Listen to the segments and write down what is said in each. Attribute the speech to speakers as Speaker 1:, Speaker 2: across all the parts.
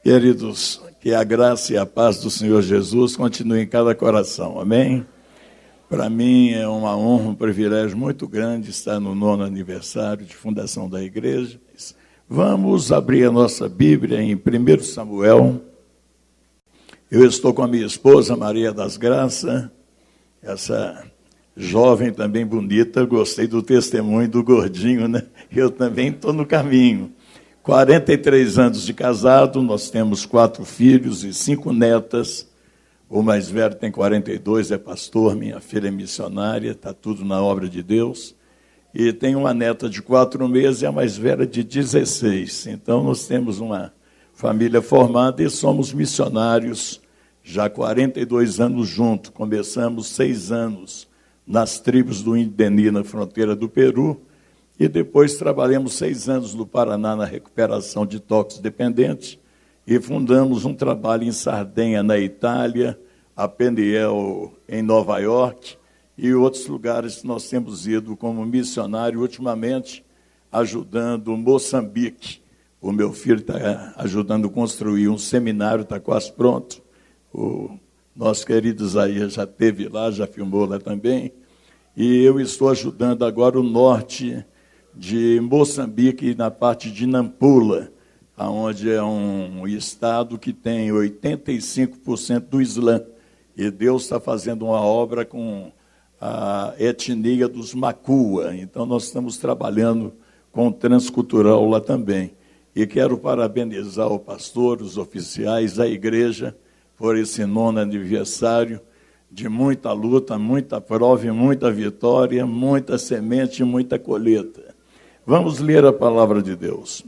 Speaker 1: Queridos, que a graça e a paz do Senhor Jesus continue em cada coração, amém? Para mim é uma honra, um privilégio muito grande estar no 9º aniversário de fundação da igreja. Vamos abrir a nossa Bíblia em 1 Samuel. Eu estou com a minha esposa, Maria das Graças, essa jovem também bonita. Gostei do testemunho do gordinho, né? Eu também estou no caminho. 43 anos de casado, nós temos 4 filhos e 5 netas. O mais velho tem 42, é pastor, minha filha é missionária, está tudo na obra de Deus. E tem uma neta de 4 meses e a mais velha de 16. Então, nós temos uma família formada e somos missionários já há 42 anos juntos. Começamos 6 anos nas tribos do Indeni, na fronteira do Peru. E depois trabalhamos 6 anos no Paraná na recuperação de toxicodependentes e fundamos um trabalho em Sardenha, na Itália, a Peniel, em Nova York, e outros lugares que nós temos ido como missionário, ultimamente ajudando Moçambique. O meu filho está ajudando a construir um seminário, está quase pronto. O nosso querido Isaías já esteve lá, já filmou lá também. E eu estou ajudando agora o norte de Moçambique, na parte de Nampula, onde é um estado que tem 85% do Islã. E Deus está fazendo uma obra com a etnia dos Macua. Então, nós estamos trabalhando com o transcultural lá também. E quero parabenizar o pastor, os oficiais, a igreja, por esse 9º aniversário de muita luta, muita prova e muita vitória, muita semente e muita colheita. Vamos ler a palavra de Deus.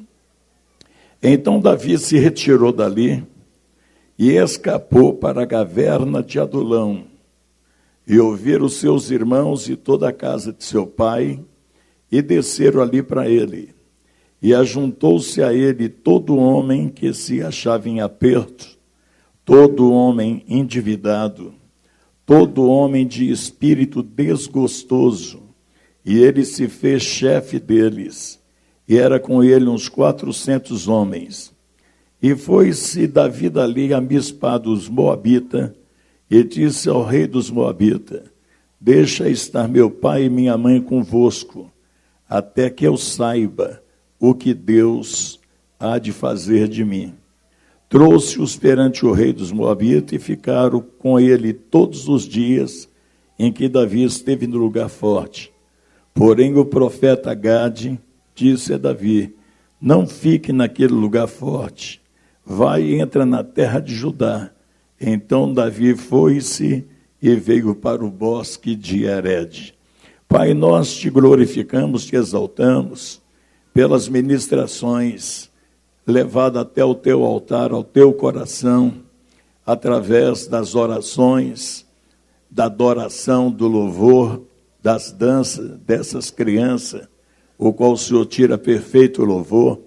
Speaker 1: Então Davi se retirou dali e escapou para a caverna de Adulão. E ouviram os seus irmãos e toda a casa de seu pai, e desceram ali para ele. E ajuntou-se a ele todo homem que se achava em aperto, todo homem endividado, todo homem de espírito desgostoso. E ele se fez chefe deles, e era com ele uns 400 homens. E foi-se Davi dali a Mispa dos Moabita, e disse ao rei dos Moabita: deixa estar meu pai e minha mãe convosco, até que eu saiba o que Deus há de fazer de mim. Trouxe-os perante o rei dos Moabitas, e ficaram com ele todos os dias em que Davi esteve no lugar forte. Porém, o profeta Gade disse a Davi: não fique naquele lugar forte, vai e entra na terra de Judá. Então Davi foi-se e veio para o bosque de Hered. Pai, nós te glorificamos, te exaltamos pelas ministrações levadas até o teu altar, ao teu coração, através das orações, da adoração, do louvor, das danças dessas crianças, o qual o Senhor tira perfeito louvor,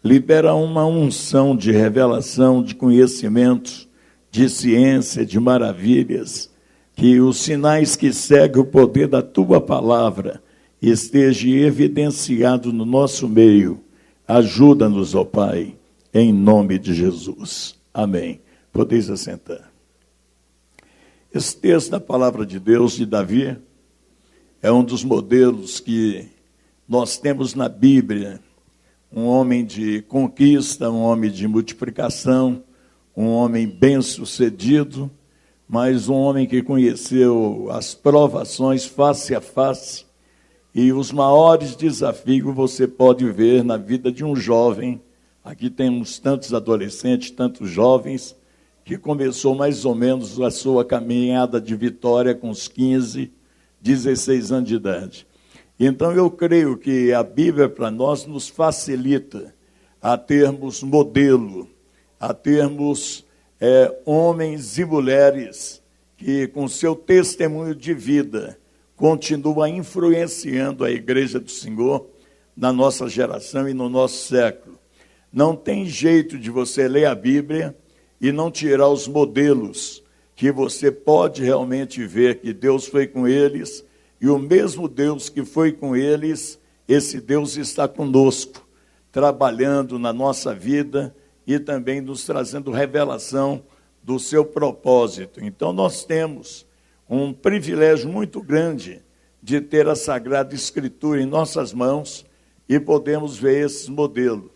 Speaker 1: libera uma unção de revelação, de conhecimento, de ciência, de maravilhas, que os sinais que seguem o poder da tua palavra esteja evidenciado no nosso meio. Ajuda-nos, ó Pai, em nome de Jesus. Amém. Podeis assentar. Esse texto da palavra de Deus de Davi é um dos modelos que nós temos na Bíblia. Um homem de conquista, um homem de multiplicação, um homem bem-sucedido, mas um homem que conheceu as provações face a face. E os maiores desafios você pode ver na vida de um jovem. Aqui temos tantos adolescentes, tantos jovens, que começou mais ou menos a sua caminhada de vitória com os 15, 16 anos de idade. Então, eu creio que a Bíblia, para nós, nos facilita a termos modelo, a termos homens e mulheres que, com seu testemunho de vida, continuam influenciando a igreja do Senhor na nossa geração e no nosso século. Não tem jeito de você ler a Bíblia e não tirar os modelos que você pode realmente ver que Deus foi com eles, e o mesmo Deus que foi com eles, esse Deus está conosco, trabalhando na nossa vida e também nos trazendo revelação do seu propósito. Então, nós temos um privilégio muito grande de ter a Sagrada Escritura em nossas mãos e podemos ver esse modelo.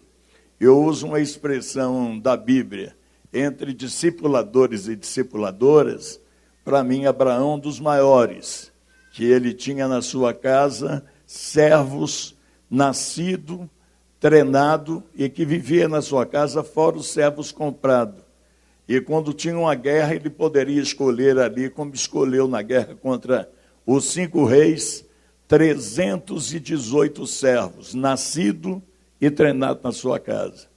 Speaker 1: Eu uso uma expressão da Bíblia, entre discipuladores e discipuladoras, para mim, Abraão, dos maiores, que ele tinha na sua casa servos nascido, treinado e que vivia na sua casa, fora os servos comprados. E quando tinha uma guerra, ele poderia escolher ali, como escolheu na guerra contra os 5 reis, 318 servos, nascido e treinado na sua casa.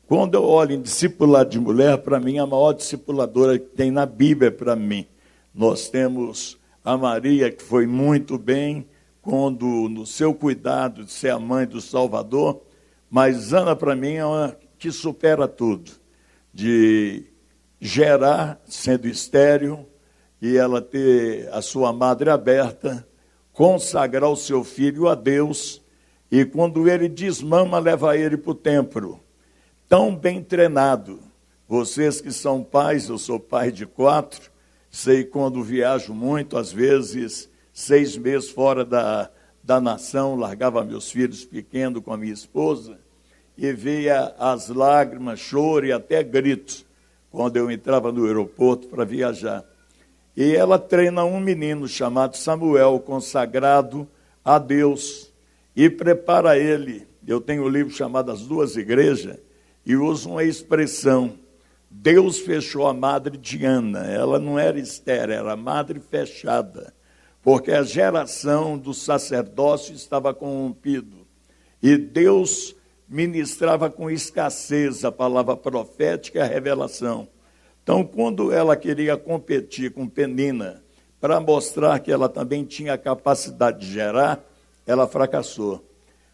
Speaker 1: Quando eu olho em discipulado de mulher, para mim, a maior discipuladora que tem na Bíblia para mim. Nós temos a Maria, que foi muito bem, quando no seu cuidado de ser a mãe do Salvador, mas Ana, para mim, é uma que supera tudo, de gerar, sendo estéril, e ela ter a sua madre aberta, consagrar o seu filho a Deus, e quando ele desmama, leva ele para o templo, tão bem treinado. Vocês que são pais, eu sou pai de 4, sei quando viajo muito, às vezes 6 meses fora da nação, largava meus filhos pequenos com a minha esposa, e via as lágrimas, choro e até gritos, quando eu entrava no aeroporto para viajar. E ela treina um menino chamado Samuel, consagrado a Deus, e prepara ele. Eu tenho um livro chamado As Duas Igrejas, e uso uma expressão, Deus fechou a madre de Ana. Ela não era estéril, era madre fechada, porque a geração do sacerdócio estava corrompido, e Deus ministrava com escassez a palavra profética e a revelação. Então, quando ela queria competir com Penina, para mostrar que ela também tinha a capacidade de gerar, ela fracassou.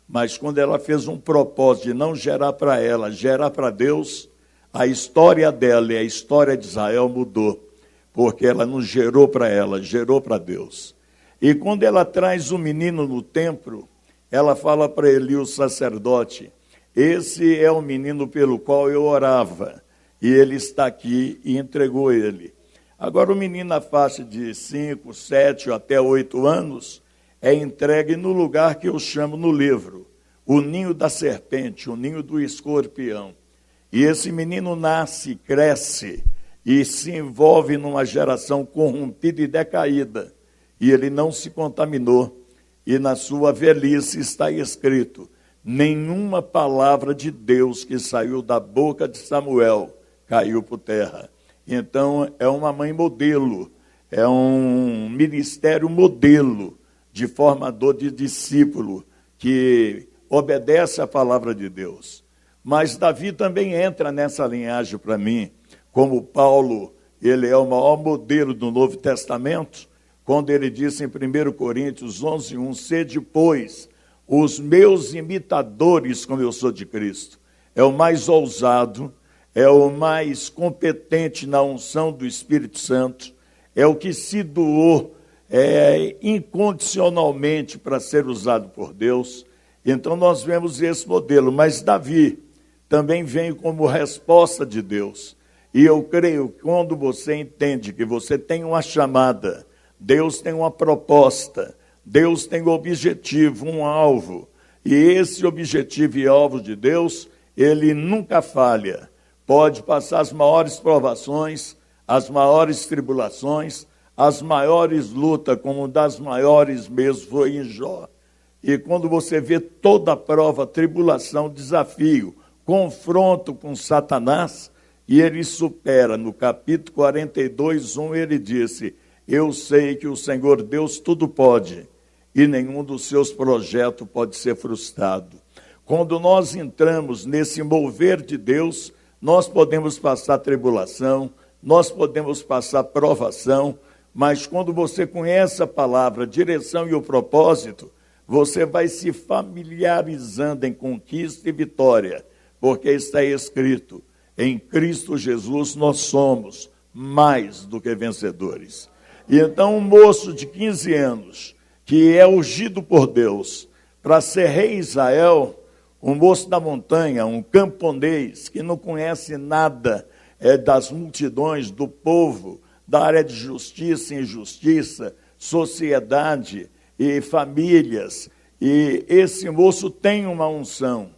Speaker 1: Mas quando ela fez um propósito de não gerar para ela, gerar para Deus, a história dela e a história de Israel mudou, porque ela não gerou para ela, gerou para Deus. E quando ela traz o menino no templo, ela fala para Eli, o sacerdote, esse é o menino pelo qual eu orava, e ele está aqui, e entregou ele. Agora o menino na faixa de 5, 7 ou até 8 anos, é entregue no lugar que eu chamo no livro, o ninho da serpente, o ninho do escorpião. E esse menino nasce, cresce, e se envolve numa geração corrompida e decaída, e ele não se contaminou, e na sua velhice está escrito, nenhuma palavra de Deus que saiu da boca de Samuel caiu por terra. Então, é uma mãe modelo, é um ministério modelo de formador de discípulo que obedece à palavra de Deus. Mas Davi também entra nessa linhagem para mim, como Paulo, ele é o maior modelo do Novo Testamento, quando ele disse em 1 Coríntios 11:1, sede, pois, os meus imitadores, como eu sou de Cristo. É o mais ousado, é o mais competente na unção do Espírito Santo, é o que se doou incondicionalmente para ser usado por Deus. Então nós vemos esse modelo, mas Davi também vem como resposta de Deus. E eu creio que quando você entende que você tem uma chamada, Deus tem uma proposta, Deus tem um objetivo, um alvo, e esse objetivo e alvo de Deus, ele nunca falha. Pode passar as maiores provações, as maiores tribulações, as maiores lutas, como das maiores mesmo foi em Jó. E quando você vê toda a prova, tribulação, desafio, confronto com Satanás, e ele supera, no capítulo 42:1, ele disse, eu sei que o Senhor Deus tudo pode, e nenhum dos seus projetos pode ser frustrado. Quando nós entramos nesse mover de Deus, nós podemos passar tribulação, nós podemos passar provação, mas quando você conhece a palavra, a direção e o propósito, você vai se familiarizando em conquista e vitória, porque está escrito, em Cristo Jesus nós somos mais do que vencedores. E então um moço de 15 anos, que é ungido por Deus para ser rei Israel, Um moço da montanha, um camponês, que não conhece nada das multidões, do povo, da área de justiça e injustiça, sociedade e famílias. E esse moço tem uma unção,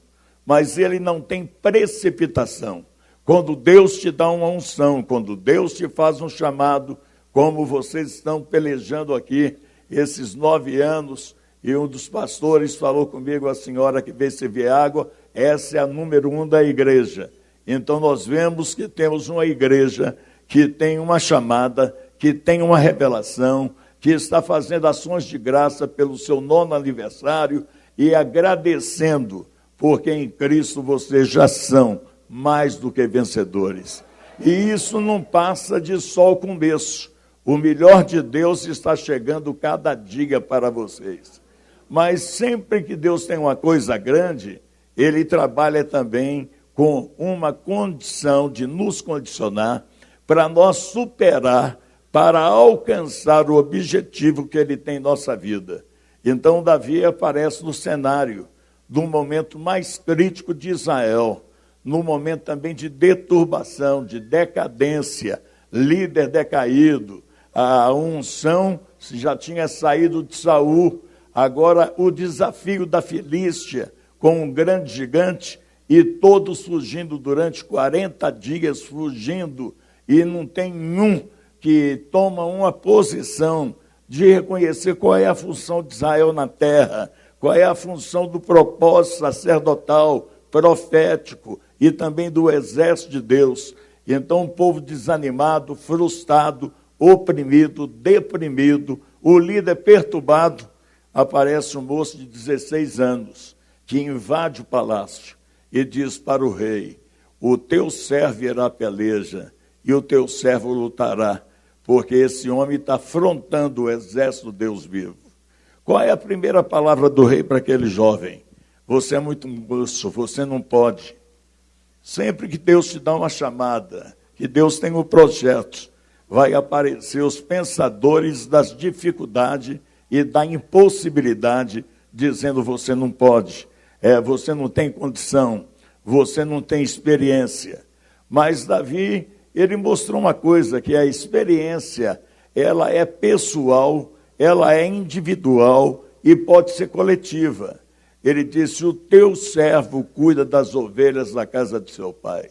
Speaker 1: mas ele não tem precipitação. Quando Deus te dá uma unção, quando Deus te faz um chamado, como vocês estão pelejando aqui esses 9 anos, e um dos pastores falou comigo, a senhora que veio servir água, essa é a número 1 da igreja. Então nós vemos que temos uma igreja que tem uma chamada, que tem uma revelação, que está fazendo ações de graça pelo seu 9º aniversário e agradecendo, porque em Cristo vocês já são mais do que vencedores. E isso não passa de só o começo. O melhor de Deus está chegando cada dia para vocês. Mas sempre que Deus tem uma coisa grande, Ele trabalha também com uma condição de nos condicionar para nós superar, para alcançar o objetivo que Ele tem em nossa vida. Então, Davi aparece no cenário do momento mais crítico de Israel, no momento também de deturbação, de decadência, líder decaído, a unção já tinha saído de Saul, agora o desafio da Filístia com um grande gigante e todos fugindo durante 40 dias, fugindo, e não tem nenhum que toma uma posição de reconhecer qual é a função de Israel na terra, qual é a função do propósito sacerdotal, profético e também do exército de Deus. Então um povo desanimado, frustrado, oprimido, deprimido, o líder perturbado, aparece um moço de 16 anos, que invade o palácio e diz para o rei, o teu servo irá à peleja e o teu servo lutará, porque esse homem está afrontando o exército do Deus vivo. Qual é a primeira palavra do rei para aquele jovem? Você é muito moço, você não pode. Sempre que Deus te dá uma chamada, que Deus tem um projeto, vai aparecer os pensadores das dificuldades e da impossibilidade, dizendo você não pode, você não tem condição, você não tem experiência. Mas Davi, ele mostrou uma coisa, que a experiência, ela é pessoal, ela é individual e pode ser coletiva. Ele disse, o teu servo cuida das ovelhas da casa de seu pai.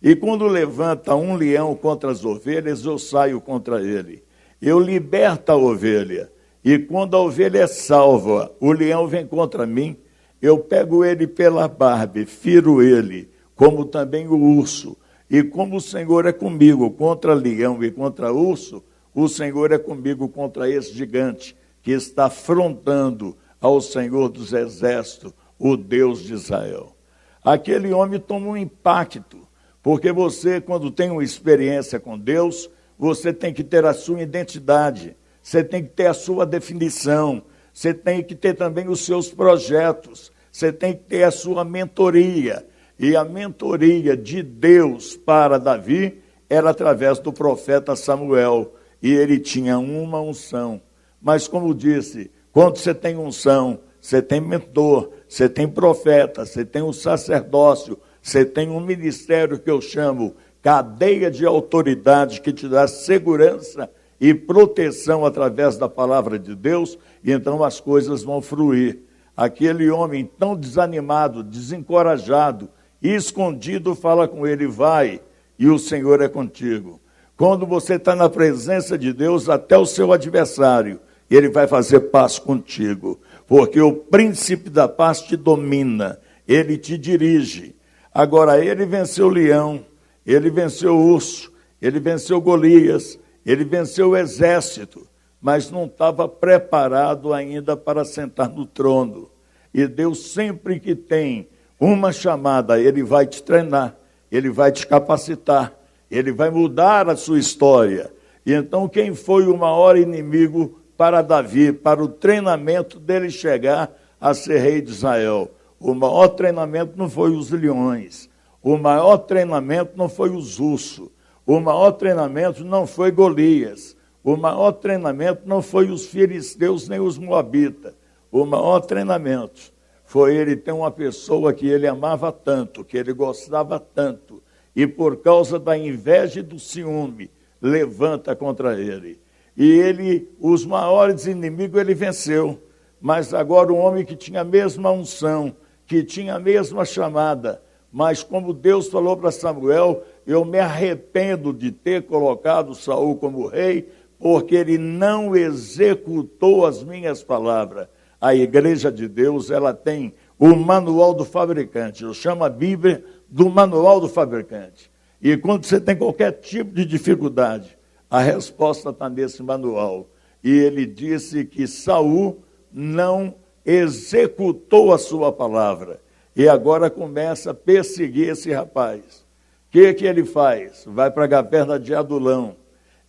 Speaker 1: E quando levanta um leão contra as ovelhas, eu saio contra ele. Eu liberto a ovelha. E quando a ovelha é salva, o leão vem contra mim, eu pego ele pela barba, firo ele, como também o urso. E como o Senhor é comigo contra leão e contra urso, o Senhor é comigo contra esse gigante que está afrontando ao Senhor dos Exércitos, o Deus de Israel. Aquele homem toma um impacto, porque você, quando tem uma experiência com Deus, você tem que ter a sua identidade, você tem que ter a sua definição, você tem que ter também os seus projetos, você tem que ter a sua mentoria. E a mentoria de Deus para Davi era através do profeta Samuel, e ele tinha uma unção. Mas como disse, quando você tem unção, você tem mentor, você tem profeta, você tem um sacerdócio, você tem um ministério que eu chamo cadeia de autoridade, que te dá segurança e proteção através da palavra de Deus, e então as coisas vão fluir. Aquele homem tão desanimado, desencorajado, escondido, fala com ele, vai, e o Senhor é contigo. Quando você está na presença de Deus, até o seu adversário, ele vai fazer paz contigo, porque o príncipe da paz te domina, ele te dirige. Agora, ele venceu o leão, ele venceu o urso, ele venceu Golias, ele venceu o exército, mas não estava preparado ainda para sentar no trono. E Deus, sempre que tem uma chamada, ele vai te treinar, ele vai te capacitar, ele vai mudar a sua história. E então, quem foi o maior inimigo para Davi, para o treinamento dele chegar a ser rei de Israel? O maior treinamento não foi os leões, o maior treinamento não foi os ursos, o maior treinamento não foi Golias, o maior treinamento não foi os filisteus nem os moabitas, o maior treinamento foi ele ter uma pessoa que ele amava tanto, que ele gostava tanto, e por causa da inveja e do ciúme, levanta contra ele. E ele, os maiores inimigos, ele venceu. Mas agora um homem que tinha a mesma unção, que tinha a mesma chamada, mas como Deus falou para Samuel, eu me arrependo de ter colocado Saul como rei, porque ele não executou as minhas palavras. A igreja de Deus, ela tem o manual do fabricante. Eu chamo a Bíblia do manual do fabricante. E quando você tem qualquer tipo de dificuldade, a resposta está nesse manual. E ele disse que Saul não executou a sua palavra. E agora começa a perseguir esse rapaz. O que ele faz? Vai para a caverna de Adulão.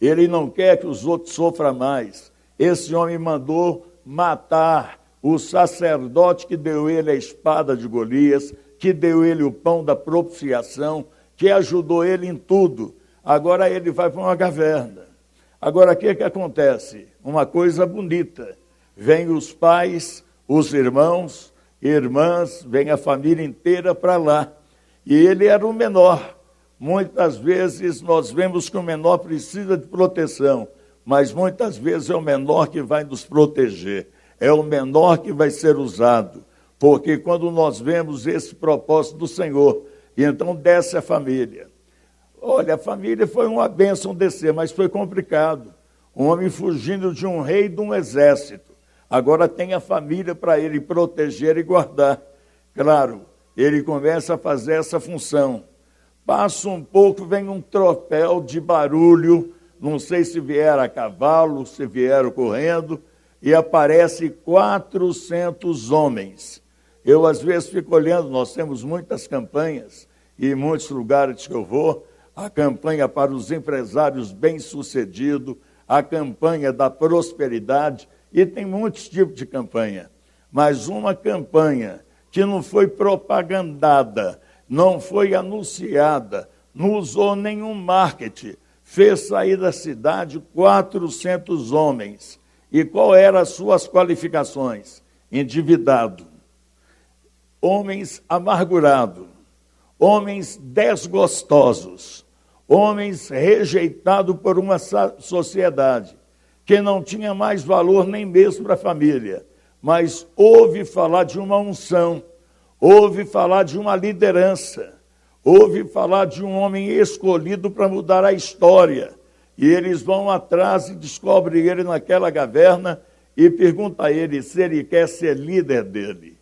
Speaker 1: Ele não quer que os outros sofram mais. Esse homem mandou matar o sacerdote que deu ele a espada de Golias, que deu ele o pão da propiciação, que ajudou ele em tudo. Agora ele vai para uma caverna. Agora o que acontece? Uma coisa bonita. Vêm os pais, os irmãos, irmãs, vem a família inteira para lá. E ele era o menor. Muitas vezes nós vemos que o menor precisa de proteção, mas muitas vezes é o menor que vai nos proteger. É o menor que vai ser usado. Porque quando nós vemos esse propósito do Senhor, então desce a família. Olha, a família foi uma bênção descer, mas foi complicado. Um homem fugindo de um rei e de um exército. Agora tem a família para ele proteger e guardar. Claro, ele começa a fazer essa função. Passa um pouco, vem um tropel de barulho, não sei se vieram a cavalo, se vieram correndo, e aparece 400 homens. Eu, às vezes, fico olhando, nós temos muitas campanhas, e em muitos lugares que eu vou, a campanha para os empresários bem-sucedidos, a campanha da prosperidade, e tem muitos tipos de campanha. Mas uma campanha que não foi propagandada, não foi anunciada, não usou nenhum marketing, fez sair da cidade 400 homens. E qual eram as suas qualificações? Endividado, homens amargurados, homens desgostosos, homens rejeitados por uma sociedade que não tinha mais valor nem mesmo para a família, mas ouve falar de uma unção, ouve falar de uma liderança, ouve falar de um homem escolhido para mudar a história. E eles vão atrás e descobrem ele naquela caverna e perguntam a ele se ele quer ser líder dele.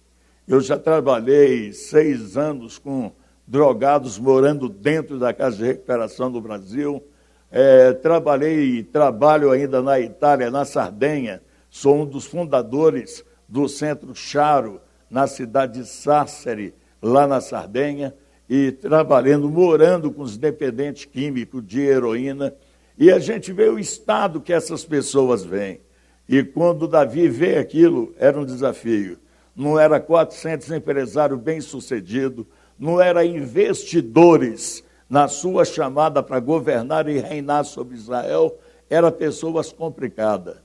Speaker 1: Eu já trabalhei 6 anos com drogados morando dentro da Casa de Recuperação do Brasil. Trabalhei e trabalho ainda na Itália, na Sardenha. Sou um dos fundadores do Centro Charo, na cidade de Sassari, lá na Sardenha, e trabalhando, morando com os dependentes químicos de heroína. E a gente vê o estado que essas pessoas vêm. E quando Davi vê aquilo, era um desafio. Não era 400 empresários bem-sucedidos, não era investidores na sua chamada para governar e reinar sobre Israel, era pessoas complicadas.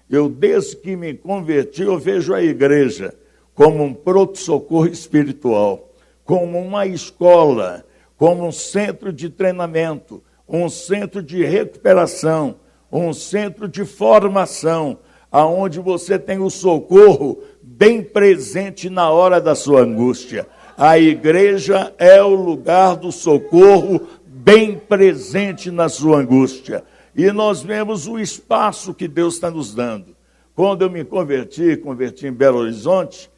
Speaker 1: Eu, desde que me converti, eu vejo a igreja como um pronto-socorro espiritual, como uma escola, como um centro de treinamento, um centro de recuperação, um centro de formação, aonde você tem o socorro bem presente na hora da sua angústia. A igreja é o lugar do socorro bem presente na sua angústia. E nós vemos o espaço que Deus está nos dando. Quando eu me converti em Belo Horizonte,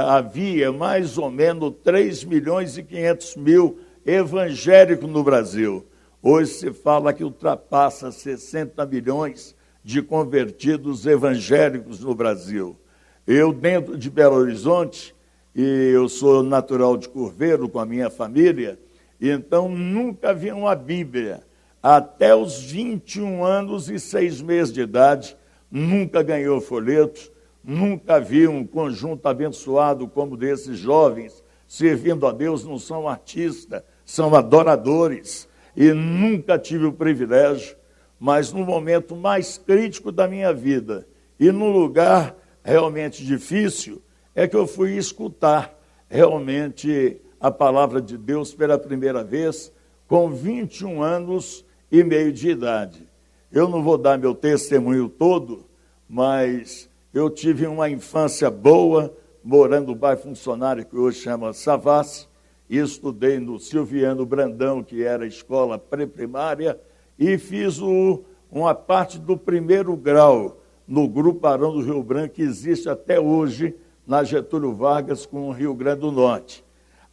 Speaker 1: havia mais ou menos 3.500.000 evangélicos no Brasil. Hoje se fala que ultrapassa 60 milhões de convertidos evangélicos no Brasil. Eu, dentro de Belo Horizonte, e eu sou natural de Curveiro com a minha família, então nunca vi uma Bíblia. Até os 21 anos e 6 meses de idade, nunca ganhou folhetos, nunca vi um conjunto abençoado como desses jovens, servindo a Deus, não são artistas, são adoradores. E nunca tive o privilégio, mas no momento mais crítico da minha vida, e num lugar realmente difícil, é que eu fui escutar realmente a palavra de Deus pela primeira vez, com 21 anos e meio de idade. Eu não vou dar meu testemunho todo, mas eu tive uma infância boa, morando no bairro Funcionário, que hoje chama Savassi, e estudei no Silviano Brandão, que era a escola pré-primária, e fiz uma parte do primeiro grau no Grupo Barão do Rio Branco, que existe até hoje na Getúlio Vargas, com o Rio Grande do Norte.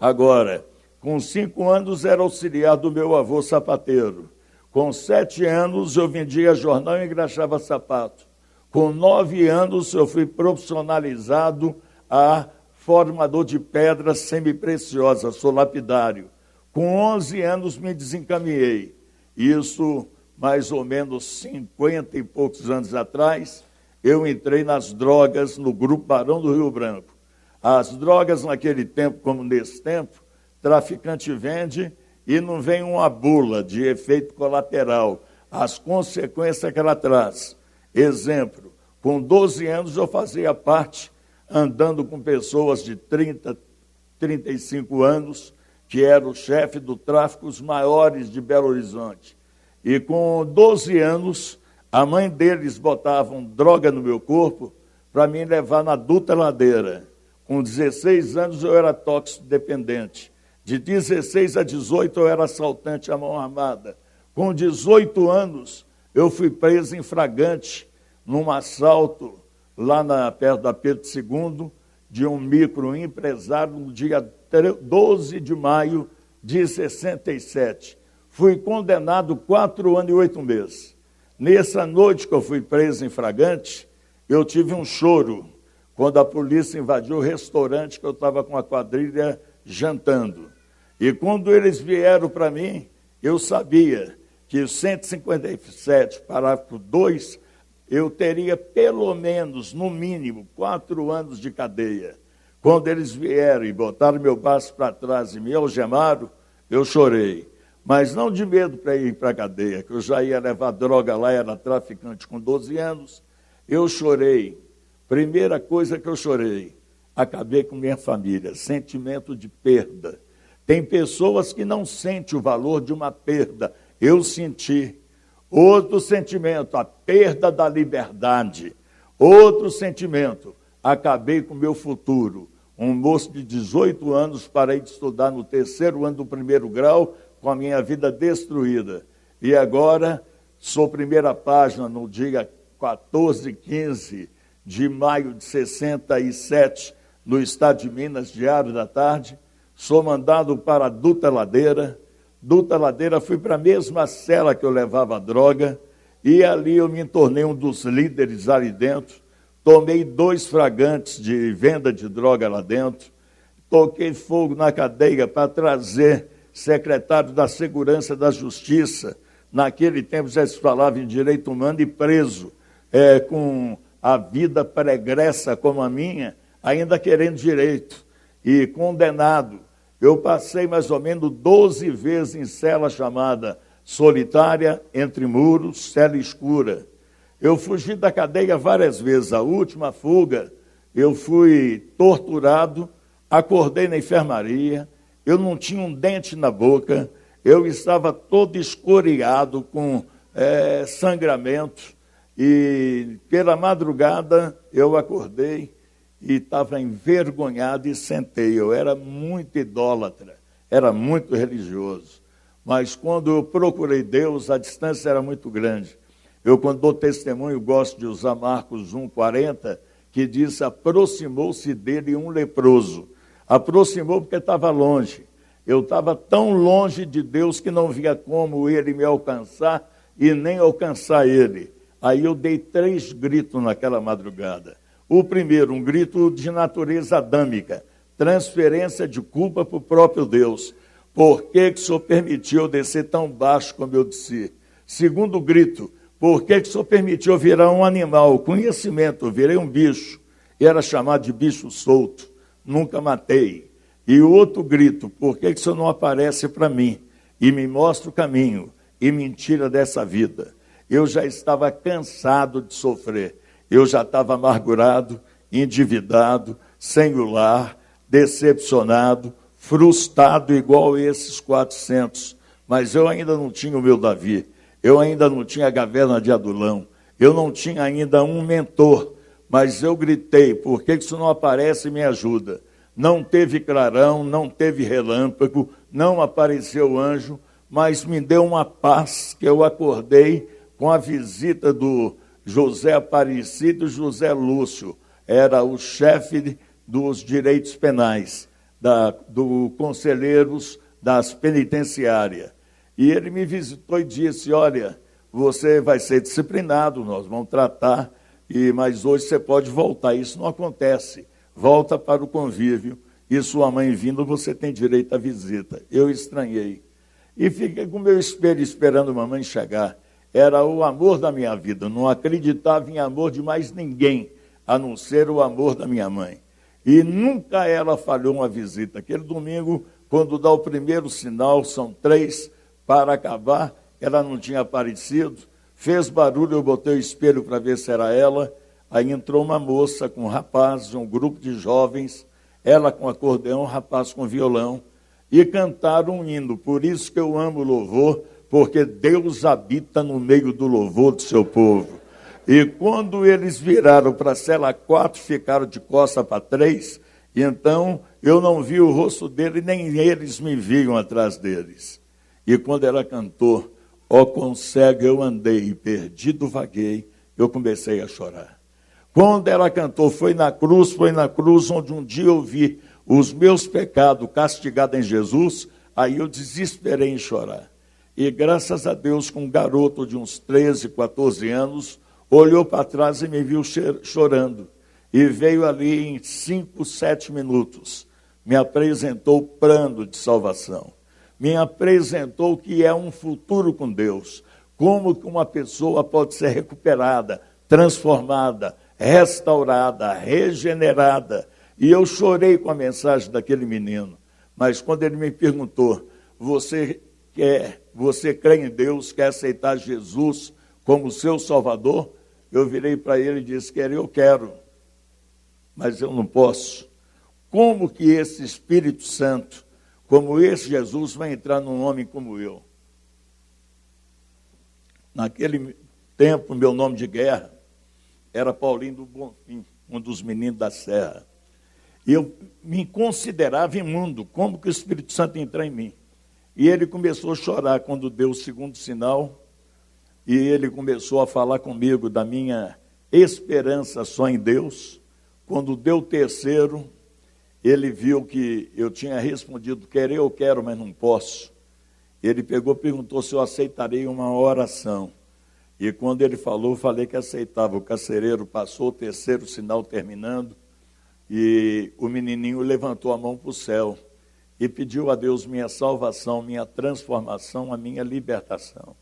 Speaker 1: Agora, com 5 anos era auxiliar do meu avô sapateiro. Com 7 anos eu vendia jornal e engraxava sapato. Com 9 anos eu fui profissionalizado a formador de pedras semipreciosas, sou lapidário. Com 11 anos me desencaminhei. Isso, mais ou menos 50 e poucos anos atrás, eu entrei nas drogas no Grupo Barão do Rio Branco. As drogas naquele tempo, como nesse tempo, traficante vende e não vem uma bula de efeito colateral. As consequências que ela traz. Exemplo, com 12 anos eu fazia parte, andando com pessoas de 30, 35 anos, que era o chefe do tráfico, os maiores de Belo Horizonte. E com 12 anos, a mãe deles botavam droga no meu corpo para me levar na adulteradeira. Com 16 anos eu era toxicodependente. De 16 a 18 eu era assaltante à mão armada. Com 18 anos eu fui preso em flagrante num assalto lá perto da Pedro II, de um microempresário, no dia 12 de maio de 67. Fui condenado 4 anos e 8 meses. Nessa noite que eu fui preso em flagrante, eu tive um choro, quando a polícia invadiu o restaurante que eu estava com a quadrilha jantando. E quando eles vieram para mim, eu sabia que o 157, parágrafo 2, eu teria pelo menos, no mínimo, 4 anos de cadeia. Quando eles vieram e botaram meu braço para trás e me algemaram, eu chorei. Mas não de medo para ir para a cadeia, que eu já ia levar droga lá, era traficante com 12 anos. Eu chorei. Primeira coisa que eu chorei, acabei com minha família, sentimento de perda. Tem pessoas que não sentem o valor de uma perda. Eu senti. Outro sentimento, a perda da liberdade. Outro sentimento, acabei com o meu futuro. Um moço de 18 anos, parei de estudar no 3º ano do 1º grau, com a minha vida destruída. E agora, sou primeira página no dia 14/15 de maio de 67, no estado de Minas, Diário da Tarde. Sou mandado para a Duta Ladeira. Duta Ladeira, fui para a mesma cela que eu levava droga, e ali eu me tornei um dos líderes ali dentro. Tomei 2 flagrantes de venda de droga lá dentro. Toquei fogo na cadeia para trazer secretário da Segurança da Justiça. Naquele tempo já se falava em direito humano, e preso com a vida pregressa como a minha, ainda querendo direito, e condenado. Eu passei mais ou menos 12 vezes em cela chamada solitária, entre muros, cela escura. Eu fugi da cadeia várias vezes. A última fuga, eu fui torturado, acordei na enfermaria, eu não tinha um dente na boca, eu estava todo escoriado com sangramento, e pela madrugada eu acordei e estava envergonhado e sentei. Eu era muito idólatra, era muito religioso, mas quando eu procurei Deus, a distância era muito grande. Eu, quando dou testemunho, gosto de usar Marcos 1,40, que diz: aproximou-se dele um leproso. Aproximou porque estava longe. Eu estava tão longe de Deus que não via como ele me alcançar e nem alcançar ele. Aí eu dei 3 gritos naquela madrugada. O primeiro, um grito de natureza adâmica, transferência de culpa para o próprio Deus. Por que o Senhor permitiu eu descer tão baixo como eu desci? Segundo grito, por que o Senhor permitiu eu virar um animal? Conhecimento, eu virei um bicho. Era chamado de bicho solto. Nunca matei. E o outro grito, por que o Senhor não aparece para mim e me mostra o caminho e me tira dessa vida? Eu já estava cansado de sofrer. Eu já estava amargurado, endividado, sem o lar, decepcionado, frustrado igual esses 400. Mas eu ainda não tinha o meu Davi, eu ainda não tinha a caverna de Adulão, eu não tinha ainda um mentor, mas eu gritei: por que isso não aparece e me ajuda? Não teve clarão, não teve relâmpago, não apareceu anjo, mas me deu uma paz que eu acordei com a visita do José Aparecido e José Lúcio, era o chefe dos direitos penais, do conselheiros das penitenciárias. E ele me visitou e disse: olha, você vai ser disciplinado, nós vamos tratar, mas hoje você pode voltar. Isso não acontece. Volta para o convívio, e sua mãe vindo, você tem direito à visita. Eu estranhei. E fiquei com o meu espelho esperando a mamãe chegar. Era o amor da minha vida, não acreditava em amor de mais ninguém, a não ser o amor da minha mãe. E nunca ela falhou uma visita. Aquele domingo, quando dá o primeiro sinal, são 3 para acabar, ela não tinha aparecido, fez barulho, eu botei o espelho para ver se era ela. Aí entrou uma moça com um rapaz, um grupo de jovens, ela com acordeão, o rapaz com violão, e cantaram um hino. Por isso que eu amo o louvor, porque Deus habita no meio do louvor do seu povo. E quando eles viraram para a cela 4, ficaram de costa para 3, e então eu não vi o rosto dele, nem eles me viam atrás deles. E quando ela cantou, ó quão cego eu andei, perdido vaguei, eu comecei a chorar. Quando ela cantou, foi na cruz onde um dia eu vi os meus pecados castigados em Jesus, aí eu desesperei em chorar. E graças a Deus, com um garoto de uns 13, 14 anos, olhou para trás e me viu chorando. E veio ali em 5, 7 minutos, me apresentou o plano de salvação. Me apresentou que é um futuro com Deus. Como que uma pessoa pode ser recuperada, transformada, restaurada, regenerada. E eu chorei com a mensagem daquele menino. Mas quando ele me perguntou: você crê em Deus, quer aceitar Jesus como seu Salvador? Eu virei para ele e disse: eu quero, mas eu não posso. Como que esse Espírito Santo, como esse Jesus, vai entrar num homem como eu? Naquele tempo, meu nome de guerra era Paulinho do Bonfim, um dos meninos da Serra. E eu me considerava imundo. Como que o Espírito Santo entrou em mim? E ele começou a chorar quando deu o segundo sinal, e ele começou a falar comigo da minha esperança só em Deus. Quando deu o terceiro, ele viu que eu tinha respondido: querer eu quero, mas não posso. Ele pegou e perguntou se eu aceitaria uma oração. E quando ele falou, eu falei que aceitava. O carcereiro passou o terceiro sinal terminando, e o menininho levantou a mão para o céu e pediu a Deus minha salvação, minha transformação, a minha libertação.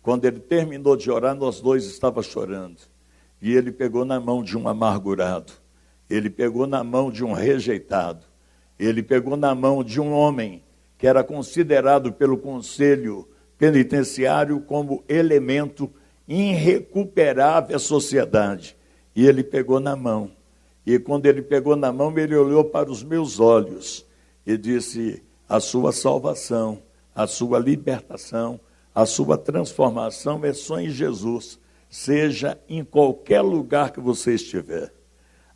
Speaker 1: Quando ele terminou de orar, nós dois estávamos chorando. E ele pegou na mão de um amargurado, ele pegou na mão de um rejeitado, ele pegou na mão de um homem que era considerado pelo conselho penitenciário como elemento irrecuperável à sociedade. E ele pegou na mão. E quando ele pegou na mão, ele olhou para os meus olhos e disse: a sua salvação, a sua libertação, a sua transformação é só em Jesus, seja em qualquer lugar que você estiver.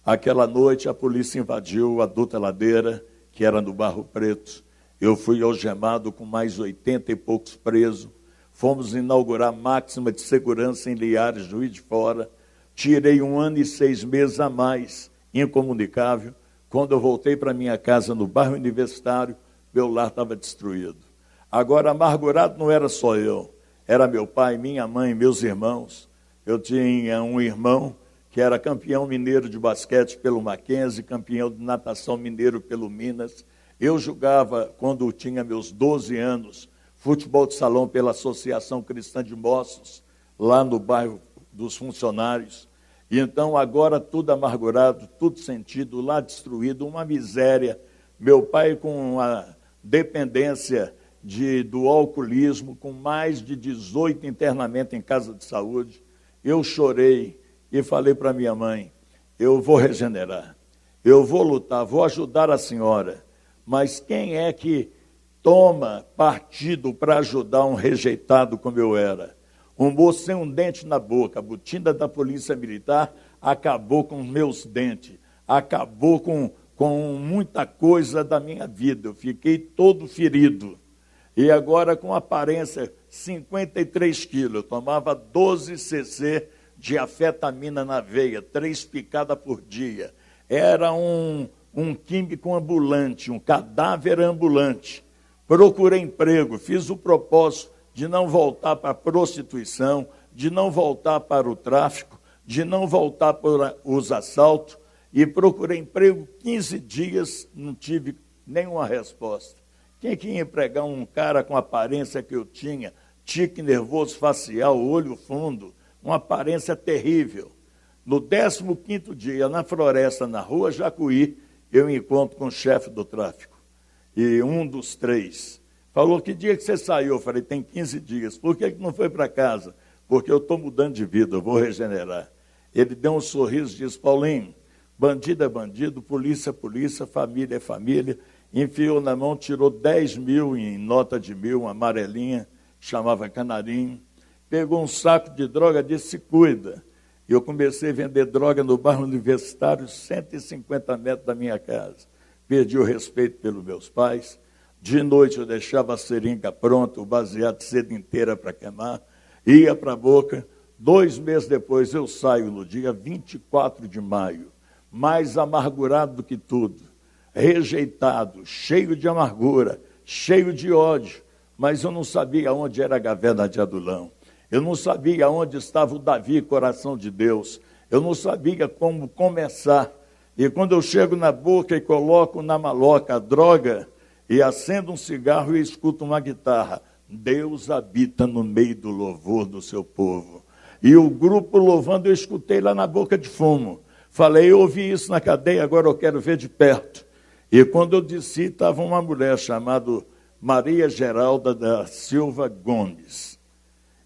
Speaker 1: Aquela noite a polícia invadiu a Dutra Ladeira, que era no Barro Preto. Eu fui algemado com mais 80 e poucos presos. Fomos inaugurar máxima de segurança em Linhares, Juiz de Fora. Tirei 1 ano e 6 meses a mais, incomunicável. Quando eu voltei para minha casa no bairro Universitário, meu lar estava destruído. Agora, amargurado não era só eu, era meu pai, minha mãe, meus irmãos. Eu tinha um irmão que era campeão mineiro de basquete pelo Mackenzie, campeão de natação mineiro pelo Minas. Eu jogava, quando tinha meus 12 anos, futebol de salão pela Associação Cristã de Moços, lá no bairro dos Funcionários. E então, agora, tudo amargurado, tudo sentido, lá destruído, uma miséria. Meu pai com a dependência do alcoolismo, com mais de 18 internamentos em casa de saúde. Eu chorei e falei para minha mãe: eu vou regenerar, eu vou lutar, vou ajudar a senhora. Mas quem é que toma partido para ajudar um rejeitado como eu era? Um moço sem um dente na boca, a botina da polícia militar acabou com os meus dentes, acabou com muita coisa da minha vida. Eu fiquei todo ferido. E agora com aparência 53 quilos, eu tomava 12 cc de afetamina na veia, 3 picadas por dia. Era um químico ambulante, um cadáver ambulante. Procurei emprego, fiz o propósito de não voltar para a prostituição, de não voltar para o tráfico, de não voltar para os assaltos, e procurei emprego 15 dias, não tive nenhuma resposta. Quem que ia empregar um cara com a aparência que eu tinha, tique nervoso facial, olho fundo, uma aparência terrível? No 15º dia, na floresta, na rua Jacuí, eu encontro com o chefe do tráfico. E um dos 3 falou: que dia que você saiu? Eu falei: tem 15 dias. Por que não foi para casa? Porque eu estou mudando de vida, eu vou regenerar. Ele deu um sorriso e disse: Paulinho, bandido é bandido, polícia é polícia, família é família. Enfiou na mão, tirou 10 mil em nota de 1.000, uma amarelinha, chamava Canarinho. Pegou um saco de droga, disse: se cuida. Eu comecei a vender droga no bairro Universitário, 150 metros da minha casa. Perdi o respeito pelos meus pais. De noite eu deixava a seringa pronta, o baseado de seda inteira para queimar, ia para a boca. 2 meses depois eu saio no dia 24 de maio, mais amargurado do que tudo, rejeitado, cheio de amargura, cheio de ódio, mas eu não sabia onde era a Gavena de Adulão. Eu não sabia onde estava o Davi, coração de Deus. Eu não sabia como começar. E quando eu chego na boca e coloco na maloca a droga e acendo um cigarro e escuto uma guitarra, Deus habita no meio do louvor do seu povo. E o grupo louvando, eu escutei lá na boca de fumo. Falei: eu ouvi isso na cadeia, agora eu quero ver de perto. E quando eu desci, estava uma mulher chamada Maria Geralda da Silva Gomes.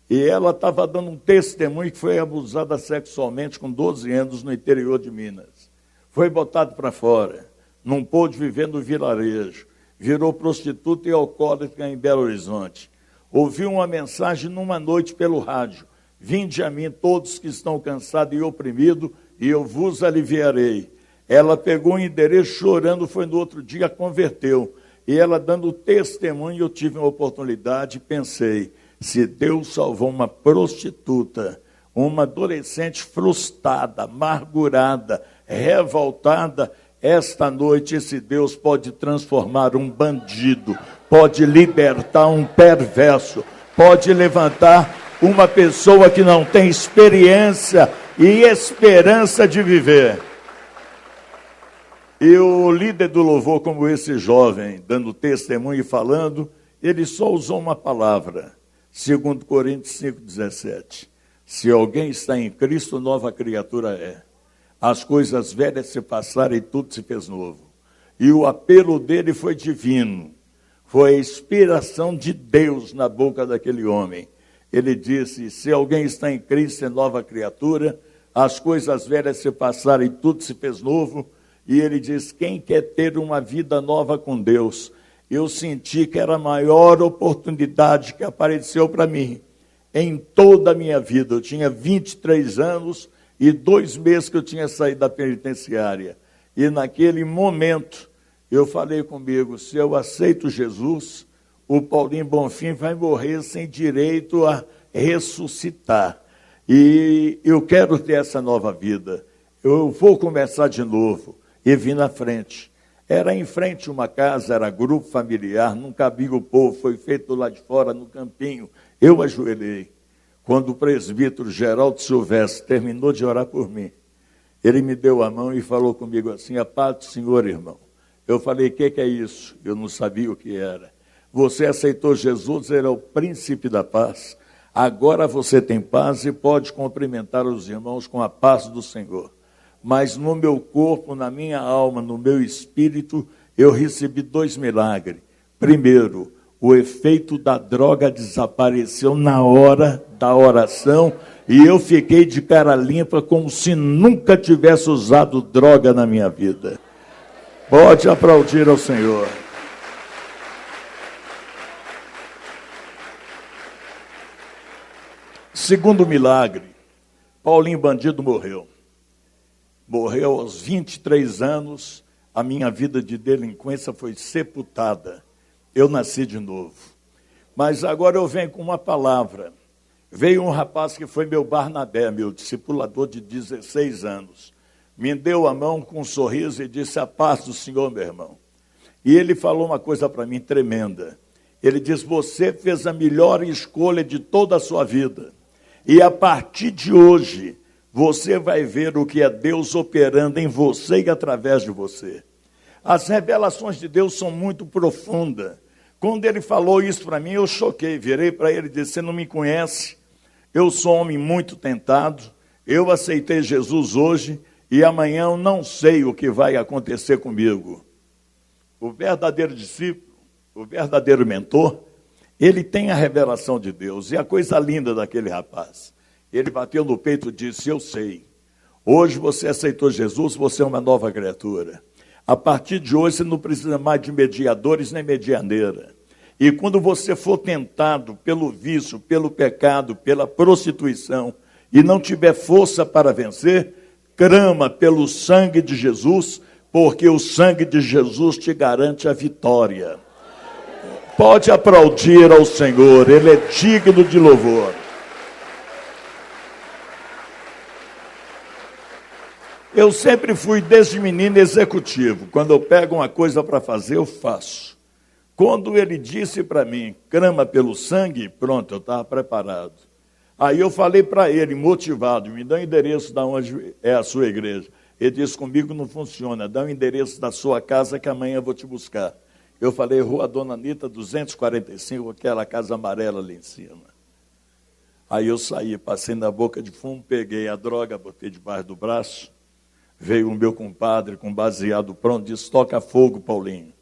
Speaker 1: E ela estava dando um testemunho que foi abusada sexualmente com 12 anos no interior de Minas. Foi botado para fora, não pôde viver no vilarejo, virou prostituta e alcoólatra em Belo Horizonte. Ouviu uma mensagem numa noite pelo rádio: vinde a mim todos que estão cansados e oprimidos, e eu vos aliviarei. Ela pegou o endereço chorando, foi no outro dia, converteu. E ela dando testemunho, eu tive uma oportunidade e pensei: se Deus salvou uma prostituta, uma adolescente frustrada, amargurada, revoltada, esta noite esse Deus pode transformar um bandido, pode libertar um perverso, pode levantar uma pessoa que não tem experiência e esperança de viver. E o líder do louvor, como esse jovem, dando testemunho e falando, ele só usou uma palavra, 2 Coríntios 5,17. Se alguém está em Cristo, nova criatura é. As coisas velhas se passaram e tudo se fez novo. E o apelo dele foi divino. Foi a inspiração de Deus na boca daquele homem. Ele disse: se alguém está em Cristo, é nova criatura. As coisas velhas se passaram e tudo se fez novo. E ele diz: quem quer ter uma vida nova com Deus? Eu senti que era a maior oportunidade que apareceu para mim em toda a minha vida. Eu tinha 23 anos e 2 meses que eu tinha saído da penitenciária. E naquele momento eu falei comigo: se eu aceito Jesus, o Paulinho Bonfim vai morrer sem direito a ressuscitar. E eu quero ter essa nova vida. Eu vou começar de novo. E vim na frente. Era em frente uma casa, era grupo familiar, não cabia o povo, foi feito lá de fora, no campinho. Eu ajoelhei. Quando o presbítero Geraldo Silvestre terminou de orar por mim, ele me deu a mão e falou comigo assim: a paz do Senhor, irmão. Eu falei: o que é isso? Eu não sabia o que era. Você aceitou Jesus, ele é o príncipe da paz. Agora você tem paz e pode cumprimentar os irmãos com a paz do Senhor. Mas no meu corpo, na minha alma, no meu espírito, eu recebi 2 milagres. Primeiro, o efeito da droga desapareceu na hora da oração e eu fiquei de cara limpa como se nunca tivesse usado droga na minha vida. Pode aplaudir ao Senhor. Segundo milagre, Paulinho Bandido morreu. Morreu aos 23 anos, a minha vida de delinquência foi sepultada. Eu nasci de novo. Mas agora eu venho com uma palavra. Veio um rapaz que foi meu Barnabé, meu discipulador de 16 anos. Me deu a mão com um sorriso e disse: a paz do Senhor, meu irmão. E ele falou uma coisa para mim tremenda. Ele disse: você fez a melhor escolha de toda a sua vida. E a partir de hoje, você vai ver o que é Deus operando em você e através de você. As revelações de Deus são muito profundas. Quando ele falou isso para mim, eu choquei. Virei para ele e disse: você não me conhece? Eu sou um homem muito tentado. Eu aceitei Jesus hoje e amanhã eu não sei o que vai acontecer comigo. O verdadeiro discípulo, o verdadeiro mentor, ele tem a revelação de Deus. E a coisa linda daquele rapaz, ele bateu no peito e disse: eu sei. Hoje você aceitou Jesus, você é uma nova criatura. A partir de hoje você não precisa mais de mediadores nem medianeira. E quando você for tentado pelo vício, pelo pecado, pela prostituição, e não tiver força para vencer, clama pelo sangue de Jesus, porque o sangue de Jesus te garante a vitória. Pode aplaudir ao Senhor, Ele é digno de louvor. Eu sempre fui, desde menino, executivo. Quando eu pego uma coisa para fazer, eu faço. Quando ele disse para mim: clama pelo sangue, pronto, eu estava preparado. Aí eu falei para ele, motivado: me dá o endereço de onde é a sua igreja. Ele disse: comigo não funciona, dá o endereço da sua casa que amanhã eu vou te buscar. Eu falei: Rua Dona Anita, 245, aquela casa amarela ali em cima. Aí eu saí, passei na boca de fumo, peguei a droga, botei debaixo do braço. Veio o meu compadre com baseado pronto, disse: toca fogo, Paulinho.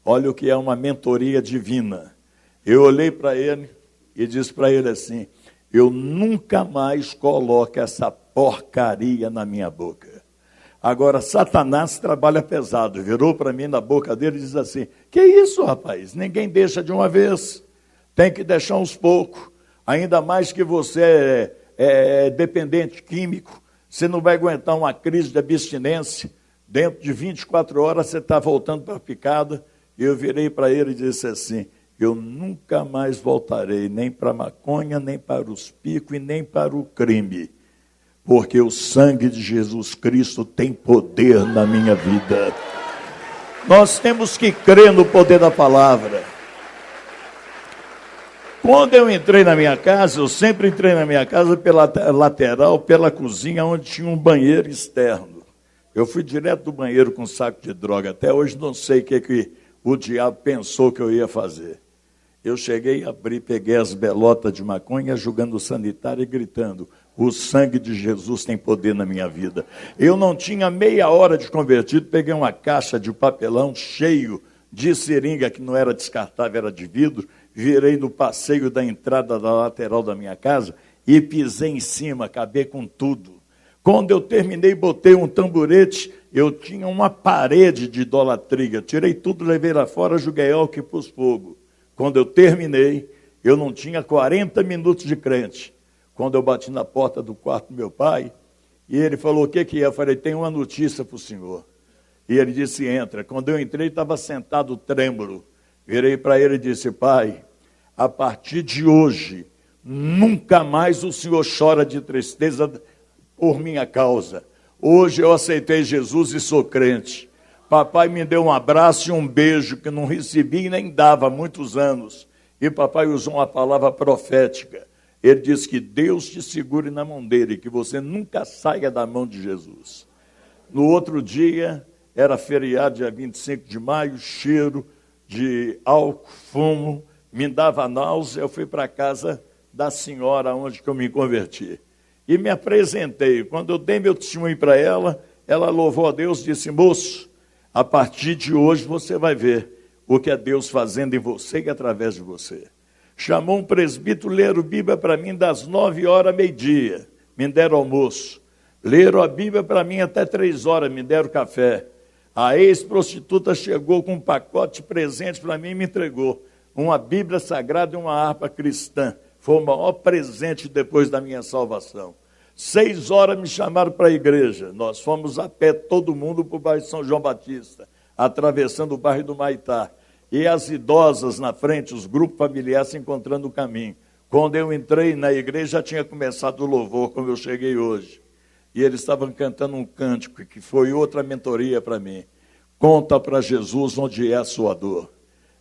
Speaker 1: Olha o que é uma mentoria divina. Eu olhei para ele e disse para ele assim: eu nunca mais coloco essa porcaria na minha boca. Agora, Satanás trabalha pesado. Virou para mim na boca dele e diz assim: que isso, rapaz? Ninguém deixa de uma vez. Tem que deixar uns poucos. Ainda mais que você é dependente químico. Você não vai aguentar uma crise de abstinência. Dentro de 24 horas você está voltando para a picada. E eu virei para ele e disse assim: eu nunca mais voltarei nem para a maconha, nem para os picos e nem para o crime. Porque o sangue de Jesus Cristo tem poder na minha vida. Nós temos que crer no poder da palavra. Quando eu entrei na minha casa, eu sempre entrei na minha casa pela lateral, pela cozinha, onde tinha um banheiro externo. Eu fui direto do banheiro com um saco de droga. Até hoje não sei o que o diabo pensou que eu ia fazer. Eu cheguei, abri, peguei as belotas de maconha, jogando o sanitário e gritando: o sangue de Jesus tem poder na minha vida. Eu não tinha meia hora de convertido, peguei uma caixa de papelão cheio de seringa, que não era descartável, era de vidro, virei no passeio da entrada da lateral da minha casa e pisei em cima, acabei com tudo. Quando eu terminei, botei um tamborete, eu tinha uma parede de idolatria, tirei tudo, levei lá fora, joguei álcool e pus fogo. Quando eu terminei, eu não tinha 40 minutos de crente. Quando eu bati na porta do quarto do meu pai, e ele falou: o que é? Eu falei: tem uma notícia para o senhor. E ele disse: entra. Quando eu entrei, estava sentado trêmulo. Virei para ele e disse: pai, a partir de hoje, nunca mais o senhor chora de tristeza por minha causa. Hoje eu aceitei Jesus e sou crente. Papai me deu um abraço e um beijo que não recebi e nem dava há muitos anos. E papai usou uma palavra profética. Ele disse que Deus te segure na mão dele e que você nunca saia da mão de Jesus. No outro dia, era feriado, dia 25 de maio, cheiro de álcool, fumo, me dava náusea. Eu fui para a casa da senhora onde que eu me converti. E me apresentei. Quando eu dei meu testemunho para ela, ela louvou a Deus e disse: moço, a partir de hoje você vai ver o que é Deus fazendo em você e através de você. Chamou um presbítero, leram a Bíblia para mim das 9 horas ao meio-dia, me deram almoço. Leram a Bíblia para mim até 3 horas, me deram café. A ex-prostituta chegou com um pacote de presentes para mim e me entregou uma Bíblia Sagrada e uma harpa cristã. Foi o maior presente depois da minha salvação. 6 horas me chamaram para a igreja. Nós fomos a pé, todo mundo, para o bairro de São João Batista, atravessando o bairro do Maitá. E as idosas na frente, os grupos familiares se encontrando no caminho. Quando eu entrei na igreja, já tinha começado o louvor, como eu cheguei hoje. E eles estavam cantando um cântico, que foi outra mentoria para mim. Conta para Jesus onde é a sua dor.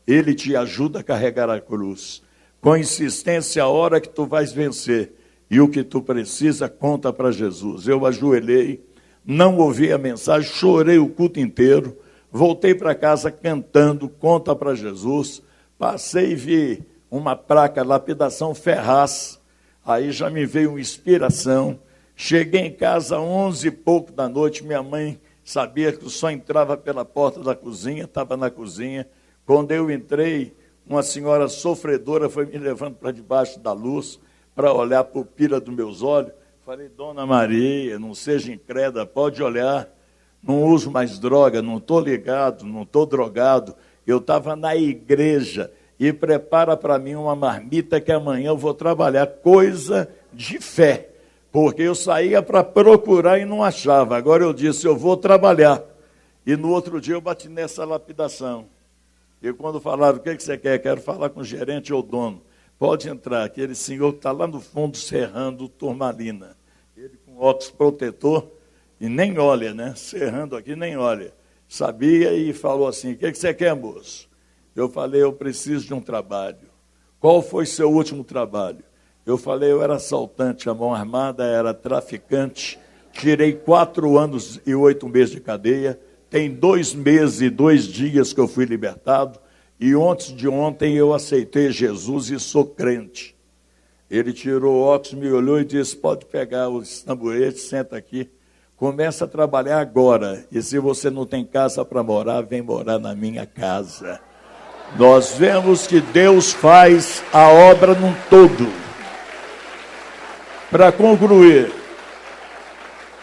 Speaker 1: Ele te ajuda a carregar a cruz. Com insistência, a hora que tu vais vencer. E o que tu precisa, conta para Jesus. Eu ajoelhei, não ouvi a mensagem, chorei o culto inteiro. Voltei para casa cantando, conta para Jesus. Passei e vi uma placa, lapidação Ferraz. Aí já me veio uma inspiração. Cheguei em casa 11 e pouco da noite, minha mãe sabia que eu só entrava pela porta da cozinha, estava na cozinha. Quando eu entrei, uma senhora sofredora foi me levando para debaixo da luz, para olhar a pupila dos meus olhos. Falei, Dona Maria, não seja incrédula, pode olhar, não uso mais droga, não estou ligado, não estou drogado. Eu estava na igreja e prepara para mim uma marmita que amanhã eu vou trabalhar, coisa de fé. Porque eu saía para procurar e não achava. Agora eu disse, eu vou trabalhar. E no outro dia eu bati nessa lapidação. E quando falaram, o que você quer? Quero falar com o gerente ou dono. Pode entrar, aquele senhor que está lá no fundo serrando turmalina. Ele com óculos protetor e nem olha, né? Serrando aqui, nem olha. Sabia e falou assim, o que você quer, moço? Eu falei, eu preciso de um trabalho. Qual foi seu último trabalho? Eu falei, eu era assaltante, a mão armada, era traficante, tirei 4 anos e 8 meses de cadeia, tem 2 meses e 2 dias que eu fui libertado, e antes de ontem eu aceitei Jesus e sou crente. Ele tirou o óculos, me olhou e disse, pode pegar os tamboretes, senta aqui, começa a trabalhar agora, e se você não tem casa para morar, vem morar na minha casa. Nós vemos que Deus faz a obra num todo. Para concluir,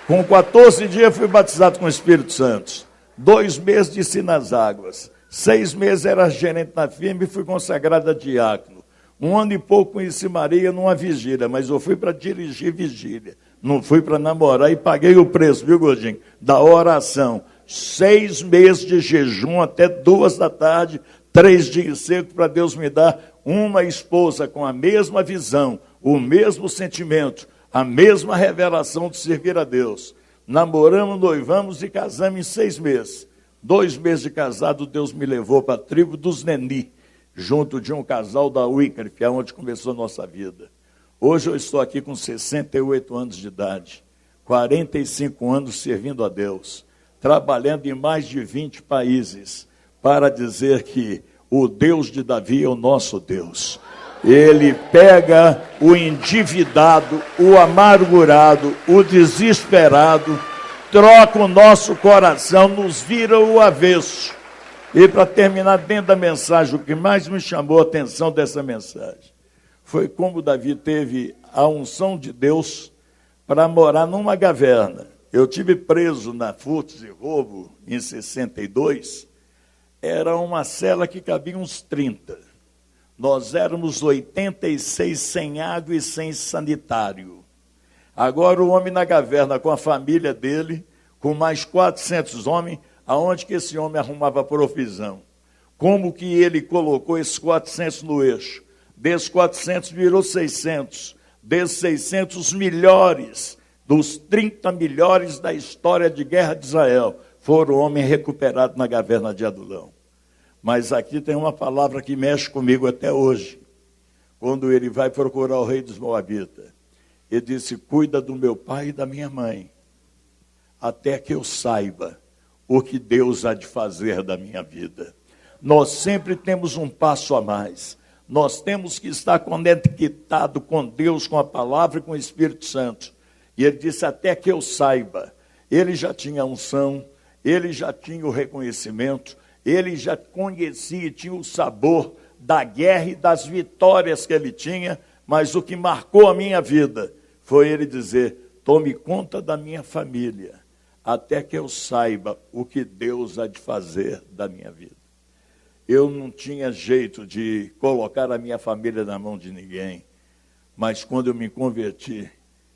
Speaker 1: com 14 dias fui batizado com o Espírito Santo. 2 meses desci nas águas. 6 meses era gerente na firma e fui consagrado a diácono. 1 ano e pouco conheci Maria numa vigília, mas eu fui para dirigir vigília. Não fui para namorar e paguei o preço, viu, gordinho? Da oração. 6 meses de jejum até 2 da tarde, 3 dias secos para Deus me dar uma esposa com a mesma visão, o mesmo sentimento, a mesma revelação de servir a Deus. Namoramos, noivamos e casamos em 6 meses. 2 meses de casado, Deus me levou para a tribo dos Neni, junto de um casal da Wycliffe, onde começou a nossa vida. Hoje eu estou aqui com 68 anos de idade, 45 anos servindo a Deus, trabalhando em mais de 20 países, para dizer que o Deus de Davi é o nosso Deus. Ele pega o endividado, o amargurado, o desesperado, troca o nosso coração, nos vira o avesso. E para terminar dentro da mensagem, o que mais me chamou a atenção dessa mensagem foi como Davi teve a unção de Deus para morar numa caverna. Eu tive preso na furtos e roubo em 62, era uma cela que cabia uns 30. Nós éramos 86 sem água e sem sanitário. Agora o homem na caverna com a família dele, com mais 400 homens, aonde que esse homem arrumava provisão? Como que ele colocou esses 400 no eixo? Desses 400 virou 600. Desses 600, os melhores, dos 30 melhores da história de guerra de Israel, foram homens recuperados na caverna de Adulão. Mas aqui tem uma palavra que mexe comigo até hoje. Quando ele vai procurar o rei dos Moabitas, ele disse, cuida do meu pai e da minha mãe, até que eu saiba o que Deus há de fazer da minha vida. Nós sempre temos um passo a mais. Nós temos que estar conectado com Deus, com a palavra e com o Espírito Santo. E ele disse, até que eu saiba. Ele já tinha a unção, ele já tinha o reconhecimento, ele já conhecia, tinha o sabor da guerra e das vitórias que ele tinha, mas o que marcou a minha vida foi ele dizer, tome conta da minha família, até que eu saiba o que Deus há de fazer da minha vida. Eu não tinha jeito de colocar a minha família na mão de ninguém, mas quando eu me converti,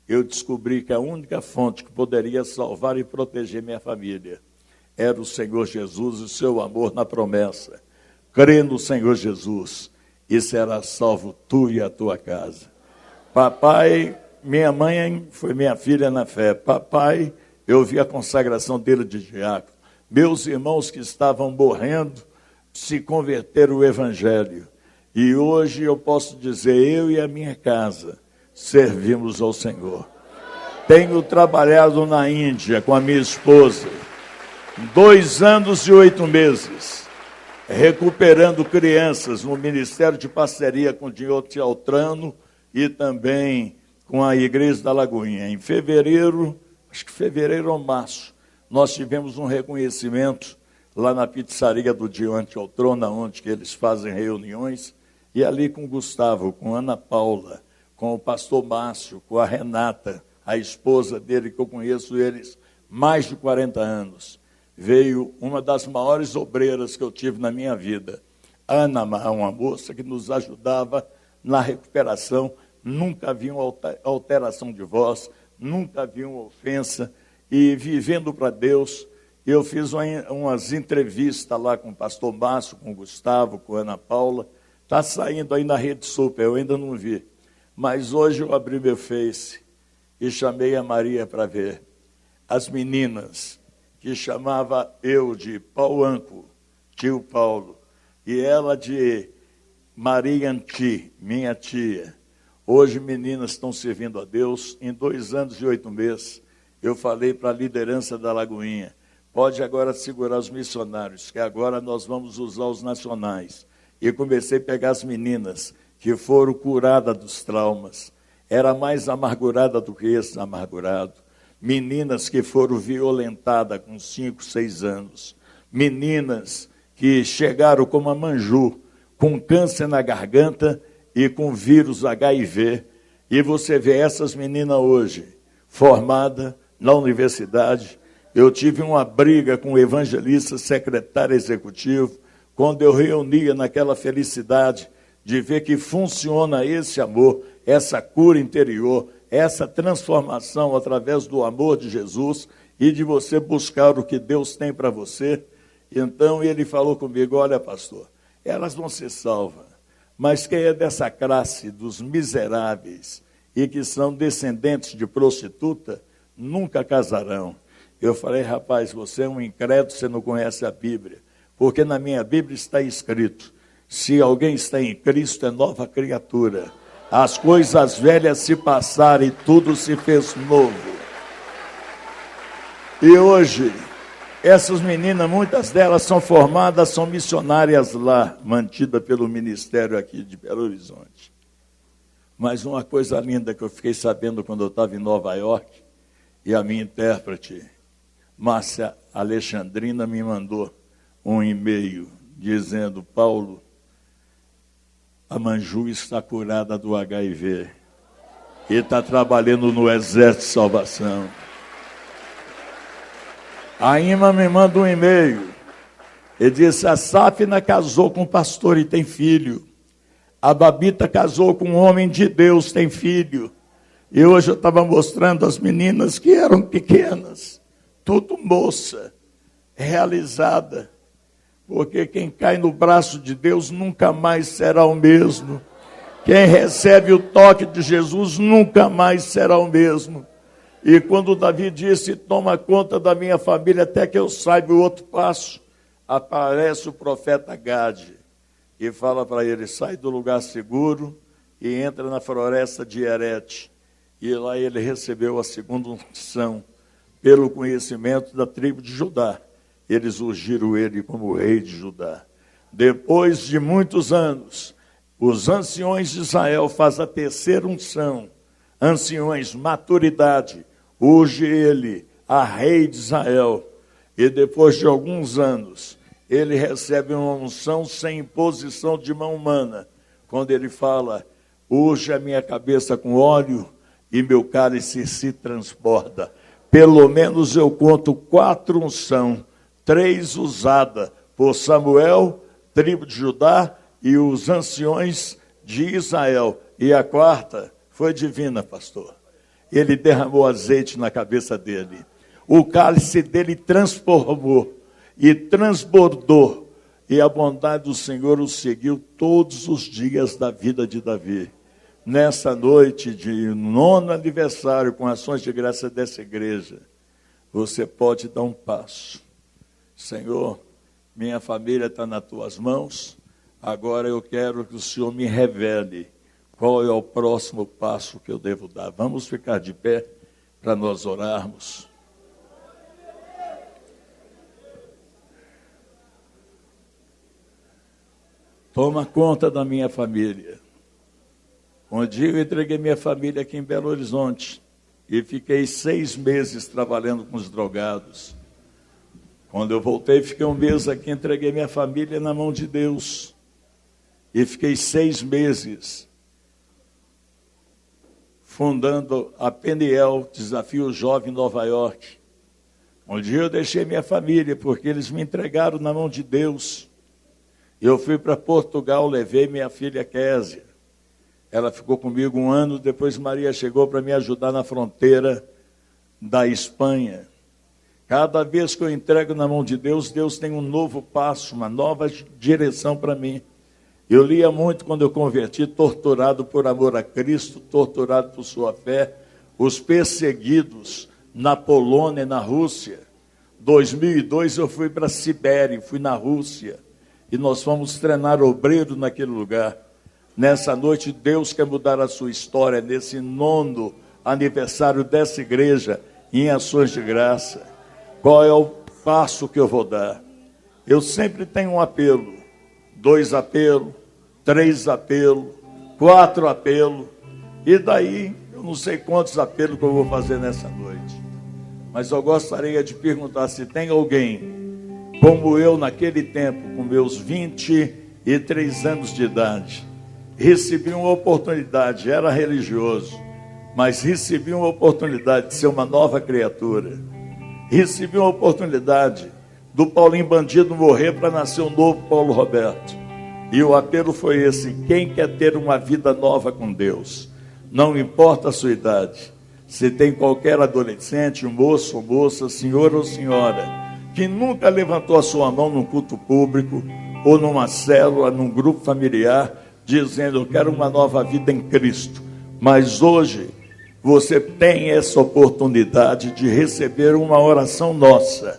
Speaker 1: eu descobri que a única fonte que poderia salvar e proteger minha família era o Senhor Jesus e o seu amor na promessa. Crê no Senhor Jesus e será salvo tu e a tua casa. Papai, minha mãe foi minha filha na fé. Papai, eu vi a consagração dele de diácono. Meus irmãos que estavam morrendo se converteram ao Evangelho. E hoje eu posso dizer, eu e a minha casa servimos ao Senhor. Tenho trabalhado na Índia com a minha esposa, 2 anos e 8 meses, recuperando crianças no Ministério de Parceria com o Diote Altrano e também com a Igreja da Lagoinha. Em fevereiro, acho que fevereiro ou março, nós tivemos um reconhecimento lá na pizzaria do Diote Altrano, onde que eles fazem reuniões, e ali com o Gustavo, com a Ana Paula, com o pastor Márcio, com a Renata, a esposa dele, que eu conheço eles mais de 40 anos. Veio uma das maiores obreiras que eu tive na minha vida. Ana, uma moça que nos ajudava na recuperação, nunca havia uma alteração de voz, nunca havia uma ofensa, e vivendo para Deus, eu fiz umas entrevistas lá com o pastor Márcio, com o Gustavo, com a Ana Paula, está saindo aí na Rede Super, eu ainda não vi, mas hoje eu abri meu Face e chamei a Maria para ver. As meninas, que chamava eu de Pauanco, tio Paulo, e ela de Maria Anti, minha tia. Hoje meninas estão servindo a Deus. Em 2 anos e 8 meses, eu falei para a liderança da Lagoinha, pode agora segurar os missionários, que agora nós vamos usar os nacionais. E comecei a pegar as meninas que foram curadas dos traumas. Era mais amargurada do que esse amargurado. Meninas que foram violentadas com 5, 6 anos. Meninas que chegaram como a Manju, com câncer na garganta e com vírus HIV. E você vê essas meninas hoje, formadas na universidade. Eu tive uma briga com o evangelista, secretário executivo, quando eu reunia naquela felicidade de ver que funciona esse amor, essa cura interior, essa transformação através do amor de Jesus e de você buscar o que Deus tem para você. Então ele falou comigo, olha pastor, elas vão ser salvas, mas quem é dessa classe dos miseráveis e que são descendentes de prostituta, nunca casarão. Eu falei, rapaz, você é um incrédulo, você não conhece a Bíblia, porque na minha Bíblia está escrito, se alguém está em Cristo é nova criatura. As coisas velhas se passaram e tudo se fez novo. E hoje, essas meninas, muitas delas são formadas, são missionárias lá, mantidas pelo ministério aqui de Belo Horizonte. Mas uma coisa linda que eu fiquei sabendo quando eu estava em Nova York, e a minha intérprete, Márcia Alexandrina, me mandou um e-mail dizendo, Paulo, a Manju está curada do HIV e está trabalhando no Exército de Salvação. A Ima me manda um e-mail. Ele disse, a Safina casou com um pastor e tem filho. A Babita casou com um homem de Deus, tem filho. E hoje eu estava mostrando as meninas que eram pequenas, tudo moça, realizada. Porque quem cai no braço de Deus nunca mais será o mesmo. Quem recebe o toque de Jesus nunca mais será o mesmo. E quando Davi disse, toma conta da minha família até que eu saiba o outro passo, aparece o profeta Gade e fala para ele, sai do lugar seguro e entra na floresta de Herete. E lá ele recebeu a segunda unção pelo conhecimento da tribo de Judá. Eles ungiram ele como rei de Judá. Depois de muitos anos, os anciões de Israel fazem a terceira unção. Anciões, maturidade, unge ele a rei de Israel. E depois de alguns anos, ele recebe uma unção sem imposição de mão humana. Quando ele fala, unge a minha cabeça com óleo e meu cálice se transborda. pelo menos eu conto 4 unção, 3 usadas por Samuel, tribo de Judá, e os anciões de Israel. E a 4ª foi divina, pastor. Ele derramou azeite na cabeça dele. O cálice dele transformou e transbordou. E a bondade do Senhor o seguiu todos os dias da vida de Davi. Nessa noite de 9º aniversário, com ações de graça dessa igreja, você pode dar um passo. Senhor, minha família está nas tuas mãos, agora eu quero que o Senhor me revele qual é o próximo passo que eu devo dar. Vamos ficar de pé para nós orarmos. Toma conta da minha família. Um dia eu entreguei minha família aqui em Belo Horizonte e fiquei 6 meses trabalhando com os drogados. Quando eu voltei, fiquei 1 mês aqui, entreguei minha família na mão de Deus. E fiquei 6 meses fundando a Peniel, Desafio Jovem em Nova York. Um dia eu deixei minha família, porque eles me entregaram na mão de Deus. Eu fui para Portugal, levei minha filha Késia. Ela ficou comigo 1 ano, depois Maria chegou para me ajudar na fronteira da Espanha. Cada vez que eu entrego na mão de Deus, Deus tem um novo passo, uma nova direção para mim. Eu lia muito quando eu converti, torturado por amor a Cristo, torturado por sua fé, os perseguidos na Polônia e na Rússia. 2002 eu fui para a Sibéria, fui na Rússia, e nós fomos treinar obreiro naquele lugar. Nessa noite, Deus quer mudar a sua história, nesse 9º aniversário dessa igreja, em ações de graça. Qual é o passo que eu vou dar? Eu sempre tenho um apelo, 2 apelos, 3 apelos, 4 apelos, e daí eu não sei quantos apelos que eu vou fazer nessa noite. Mas eu gostaria de perguntar se tem alguém, como eu naquele tempo, com meus 23 anos de idade, recebi uma oportunidade, era religioso, mas recebi uma oportunidade de ser uma nova criatura. Recebi uma oportunidade do Paulinho Bandido morrer para nascer um novo Paulo Roberto. E o apelo foi esse: quem quer ter uma vida nova com Deus, não importa a sua idade, se tem qualquer adolescente, moço ou moça, senhor ou senhora, que nunca levantou a sua mão num culto público, ou numa célula, num grupo familiar, dizendo: eu quero uma nova vida em Cristo. Mas hoje você tem essa oportunidade de receber uma oração nossa.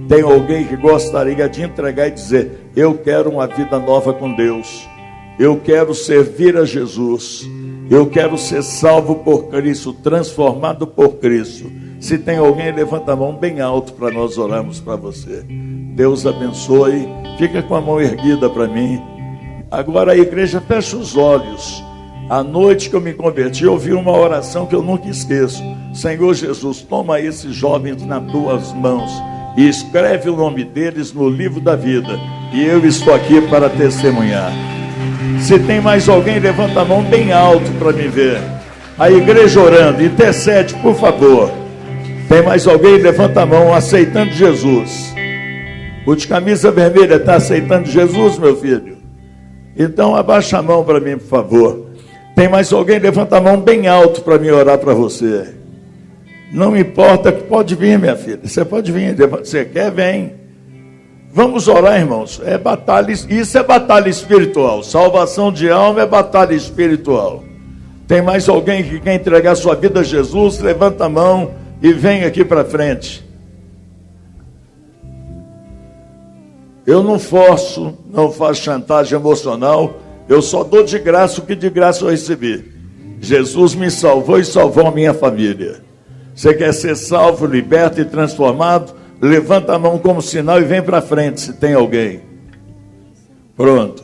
Speaker 1: Tem alguém que gostaria de entregar e dizer: eu quero uma vida nova com Deus, eu quero servir a Jesus, eu quero ser salvo por Cristo, transformado por Cristo. Se tem alguém, levanta a mão bem alto para nós orarmos para você. Deus abençoe. Fica com a mão erguida para mim. Agora a igreja fecha os olhos. A noite que eu me converti, eu ouvi uma oração que eu nunca esqueço. Senhor Jesus, toma esses jovens nas tuas mãos e escreve o nome deles no livro da vida. E eu estou aqui para testemunhar. Se tem mais alguém, levanta a mão bem alto para me ver. A igreja orando, intercede, por favor. Tem mais alguém? Levanta a mão, aceitando Jesus. O de camisa vermelha está aceitando Jesus, meu filho? Então abaixa a mão para mim, por favor. Tem mais alguém? Levanta a mão bem alto para mim orar para você. Não importa, que pode vir, minha filha. Você pode vir. Você quer, vem. Vamos orar, irmãos. É batalha, isso é batalha espiritual. Salvação de alma é batalha espiritual. Tem mais alguém que quer entregar sua vida a Jesus? Levanta a mão e vem aqui para frente. Eu não forço, não faço chantagem emocional. Eu só dou de graça o que de graça eu recebi. Jesus me salvou e salvou a minha família. Você quer ser salvo, liberto e transformado? Levanta a mão como sinal e vem para frente, se tem alguém. Pronto.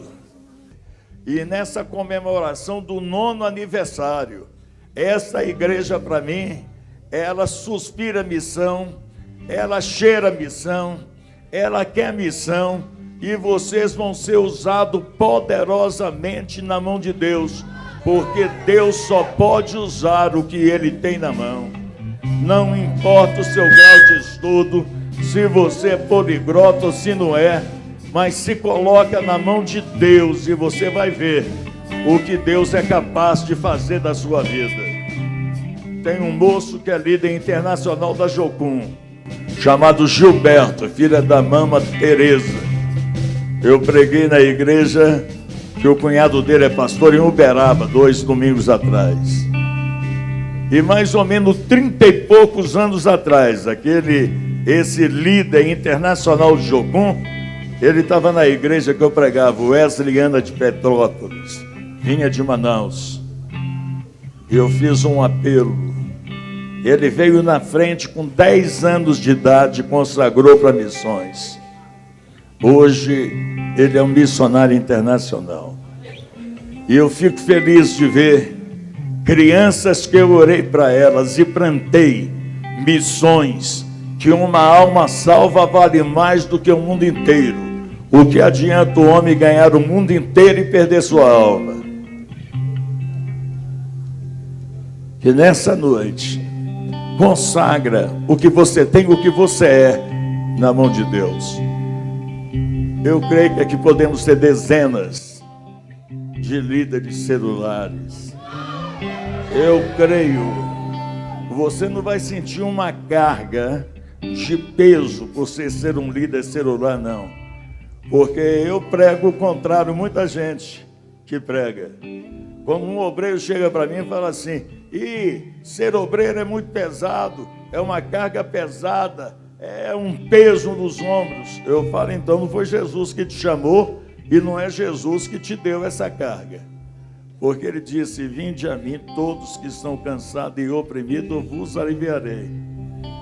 Speaker 1: E nessa comemoração do 9º aniversário, essa igreja para mim, ela suspira missão, ela cheira missão, ela quer missão, e vocês vão ser usados poderosamente na mão de Deus, porque Deus só pode usar o que Ele tem na mão. Não importa o seu grau de estudo, se você é poliglota ou se não é, mas se coloca na mão de Deus e você vai ver o que Deus é capaz de fazer da sua vida. Tem um moço que é líder internacional da Jocum, chamado Gilberto, filha da mama Tereza. Eu preguei na igreja que o cunhado dele é pastor em Uberaba, 2 domingos atrás. E mais ou menos 30 e poucos anos atrás, esse líder internacional de Jocum, ele estava na igreja que eu pregava, Wesleyana de Petrópolis, vinha de Manaus. E eu fiz um apelo. Ele veio na frente com 10 anos de idade e consagrou para missões. Hoje ele é um missionário internacional. E eu fico feliz de ver crianças que eu orei para elas e plantei missões, que uma alma salva vale mais do que o mundo inteiro. O que adianta o homem ganhar o mundo inteiro e perder sua alma? Que nessa noite consagra o que você tem, o que você é, na mão de Deus. Eu creio que aqui podemos ter dezenas de líderes celulares. Eu creio, você não vai sentir uma carga de peso por ser um líder celular, não. Porque eu prego o contrário, muita gente que prega. Quando um obreiro chega para mim e fala assim: ser obreiro é muito pesado, é uma carga pesada, é um peso nos ombros. Eu falo, então não foi Jesus que te chamou e não é Jesus que te deu essa carga. Porque ele disse: vinde a mim todos que estão cansados e oprimidos, eu vos aliviarei.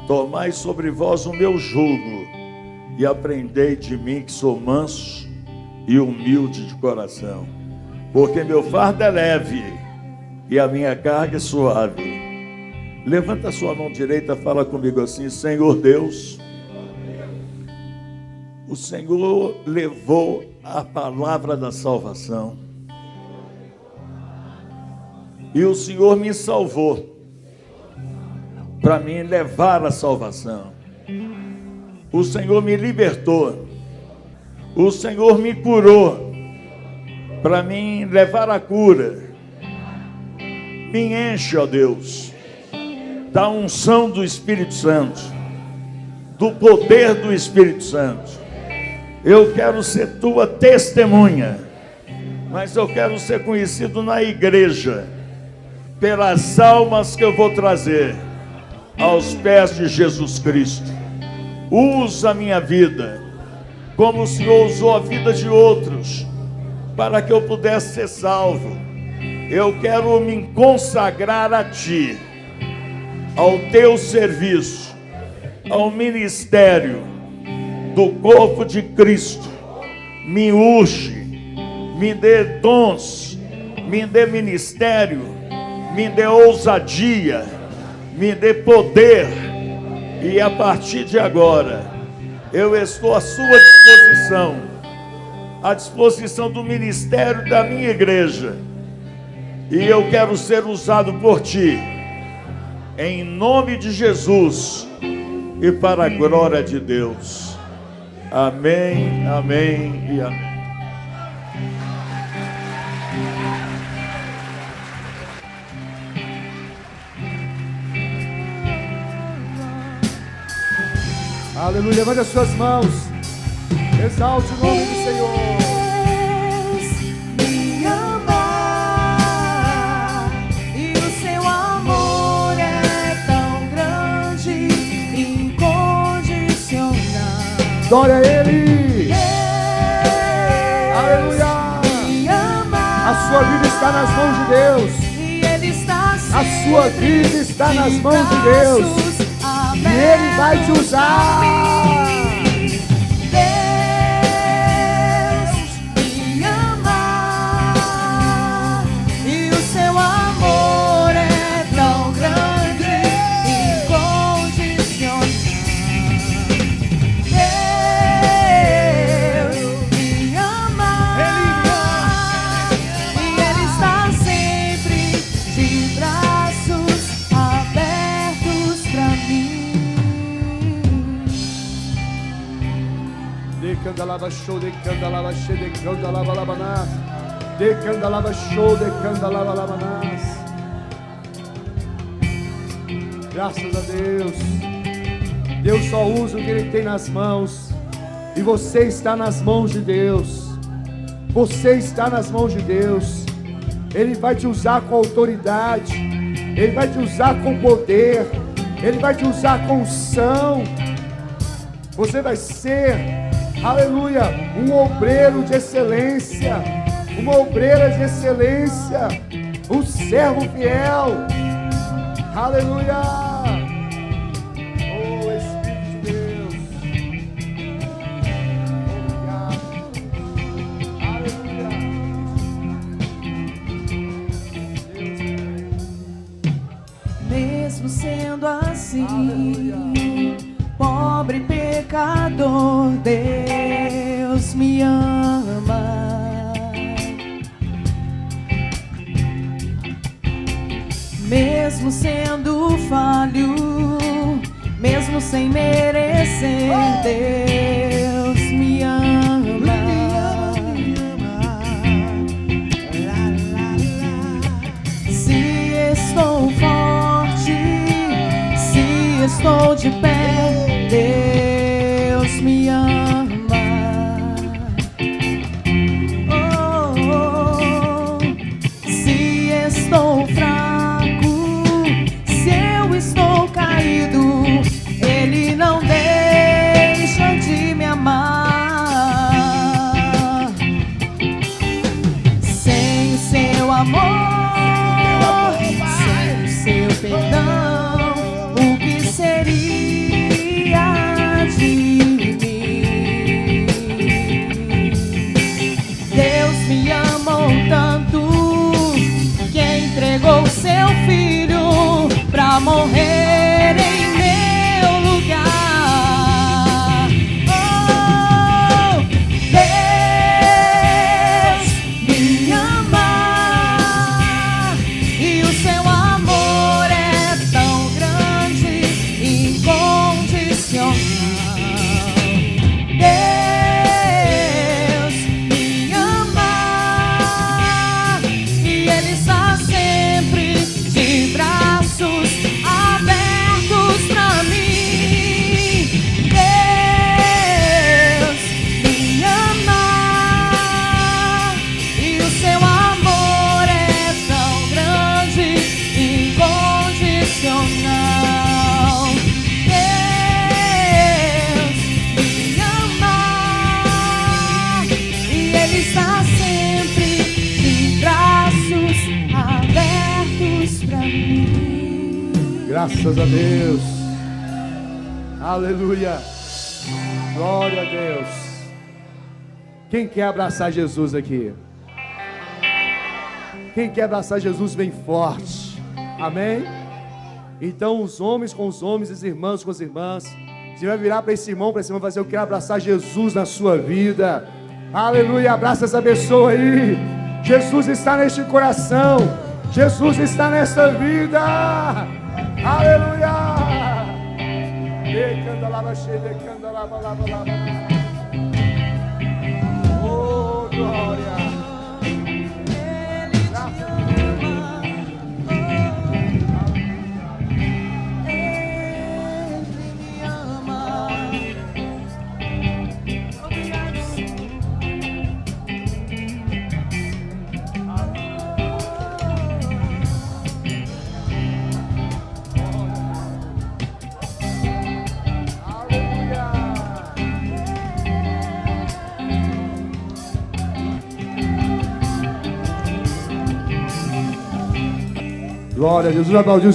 Speaker 1: Tomai sobre vós o meu jugo e aprendei de mim, que sou manso e humilde de coração. Porque meu fardo é leve e a minha carga é suave. Levanta a sua mão direita, fala comigo assim: Senhor Deus, o Senhor levou a palavra da salvação e o Senhor me salvou para mim levar a salvação. O Senhor me libertou, o Senhor me curou para mim levar a cura. Me enche, ó Deus, da unção do Espírito Santo, do poder do Espírito Santo. Eu quero ser tua testemunha, mas eu quero ser conhecido na igreja pelas almas que eu vou trazer aos pés de Jesus Cristo. Usa a minha vida como o Senhor usou a vida de outros, para que eu pudesse ser salvo. Eu quero me consagrar a Ti, ao Teu serviço, ao ministério do corpo de Cristo. Me unge, me dê dons, me dê ministério, me dê ousadia, me dê poder. E a partir de agora, eu estou à sua disposição, à disposição do ministério da minha igreja. E eu quero ser usado por Ti, em nome de Jesus e para a glória de Deus. Amém, amém e amém.
Speaker 2: Aleluia, levante as suas mãos, exalte o nome do Senhor.
Speaker 3: Deus me ama e o seu amor é tão grande, incondicional.
Speaker 2: Glória a Ele.
Speaker 3: Deus
Speaker 2: Aleluia.
Speaker 3: me ama.
Speaker 2: A sua vida está nas mãos de Deus.
Speaker 3: E Ele está
Speaker 2: A sua vida está nas mãos de Deus. E Ele vai te usar.
Speaker 3: Deus me ama e o seu amor é tão grande, incondicional. Deus me ama e Ele está sempre de braços abertos pra
Speaker 2: Decandalava show, decandalava che, decandalava labanás. Decandalava show, decandalava labanás. Graças a Deus. Deus só usa o que Ele tem nas mãos. E você está nas mãos de Deus. Você está nas mãos de Deus. Ele vai te usar com autoridade. Ele vai te usar com poder. Ele vai te usar com unção. Você vai ser, aleluia, um obreiro de excelência. Uma obreira de excelência. Um servo fiel. Aleluia. Oh, Espírito de Deus. Obrigado. Aleluia.
Speaker 3: Mesmo sendo assim,
Speaker 2: Aleluia.
Speaker 3: pobre pecador, Deus me ama. Mesmo sendo falho, mesmo sem merecer, Deus me ama. Se estou forte, se estou de pé, Deus me ama. Oh, se estou fraco, se eu estou caído, Ele não deixa de me amar. Sem o seu amor, sem o seu perdão, o que seria de mim? Deus me amou tanto que entregou seu filho pra morrer em meu lugar. Oh, Deus me ama e o seu amor é tão grande, incondicional. Deus me ama e Ele está sempre de braços abertos pra mim. Deus me ama e o seu amor é tão grande, incondicional. Deus me ama e Ele está sempre de braços abertos pra mim.
Speaker 2: Graças a Deus. Aleluia. Glória a Deus. Quem quer abraçar Jesus aqui? Quem quer abraçar Jesus bem forte? Amém? Então os homens com os homens, os irmãos com as irmãs. Você vai virar para esse irmão, para essa irmã, fazer: eu quero abraçar Jesus na sua vida. Aleluia. Abraça essa pessoa aí. Jesus está neste coração. Jesus está nesta vida. Aleluia. Oh, glória.
Speaker 3: Ele te ama, Ele me ama. Obrigado, Senhor.
Speaker 2: Glória a Jesus. Aplaudiu.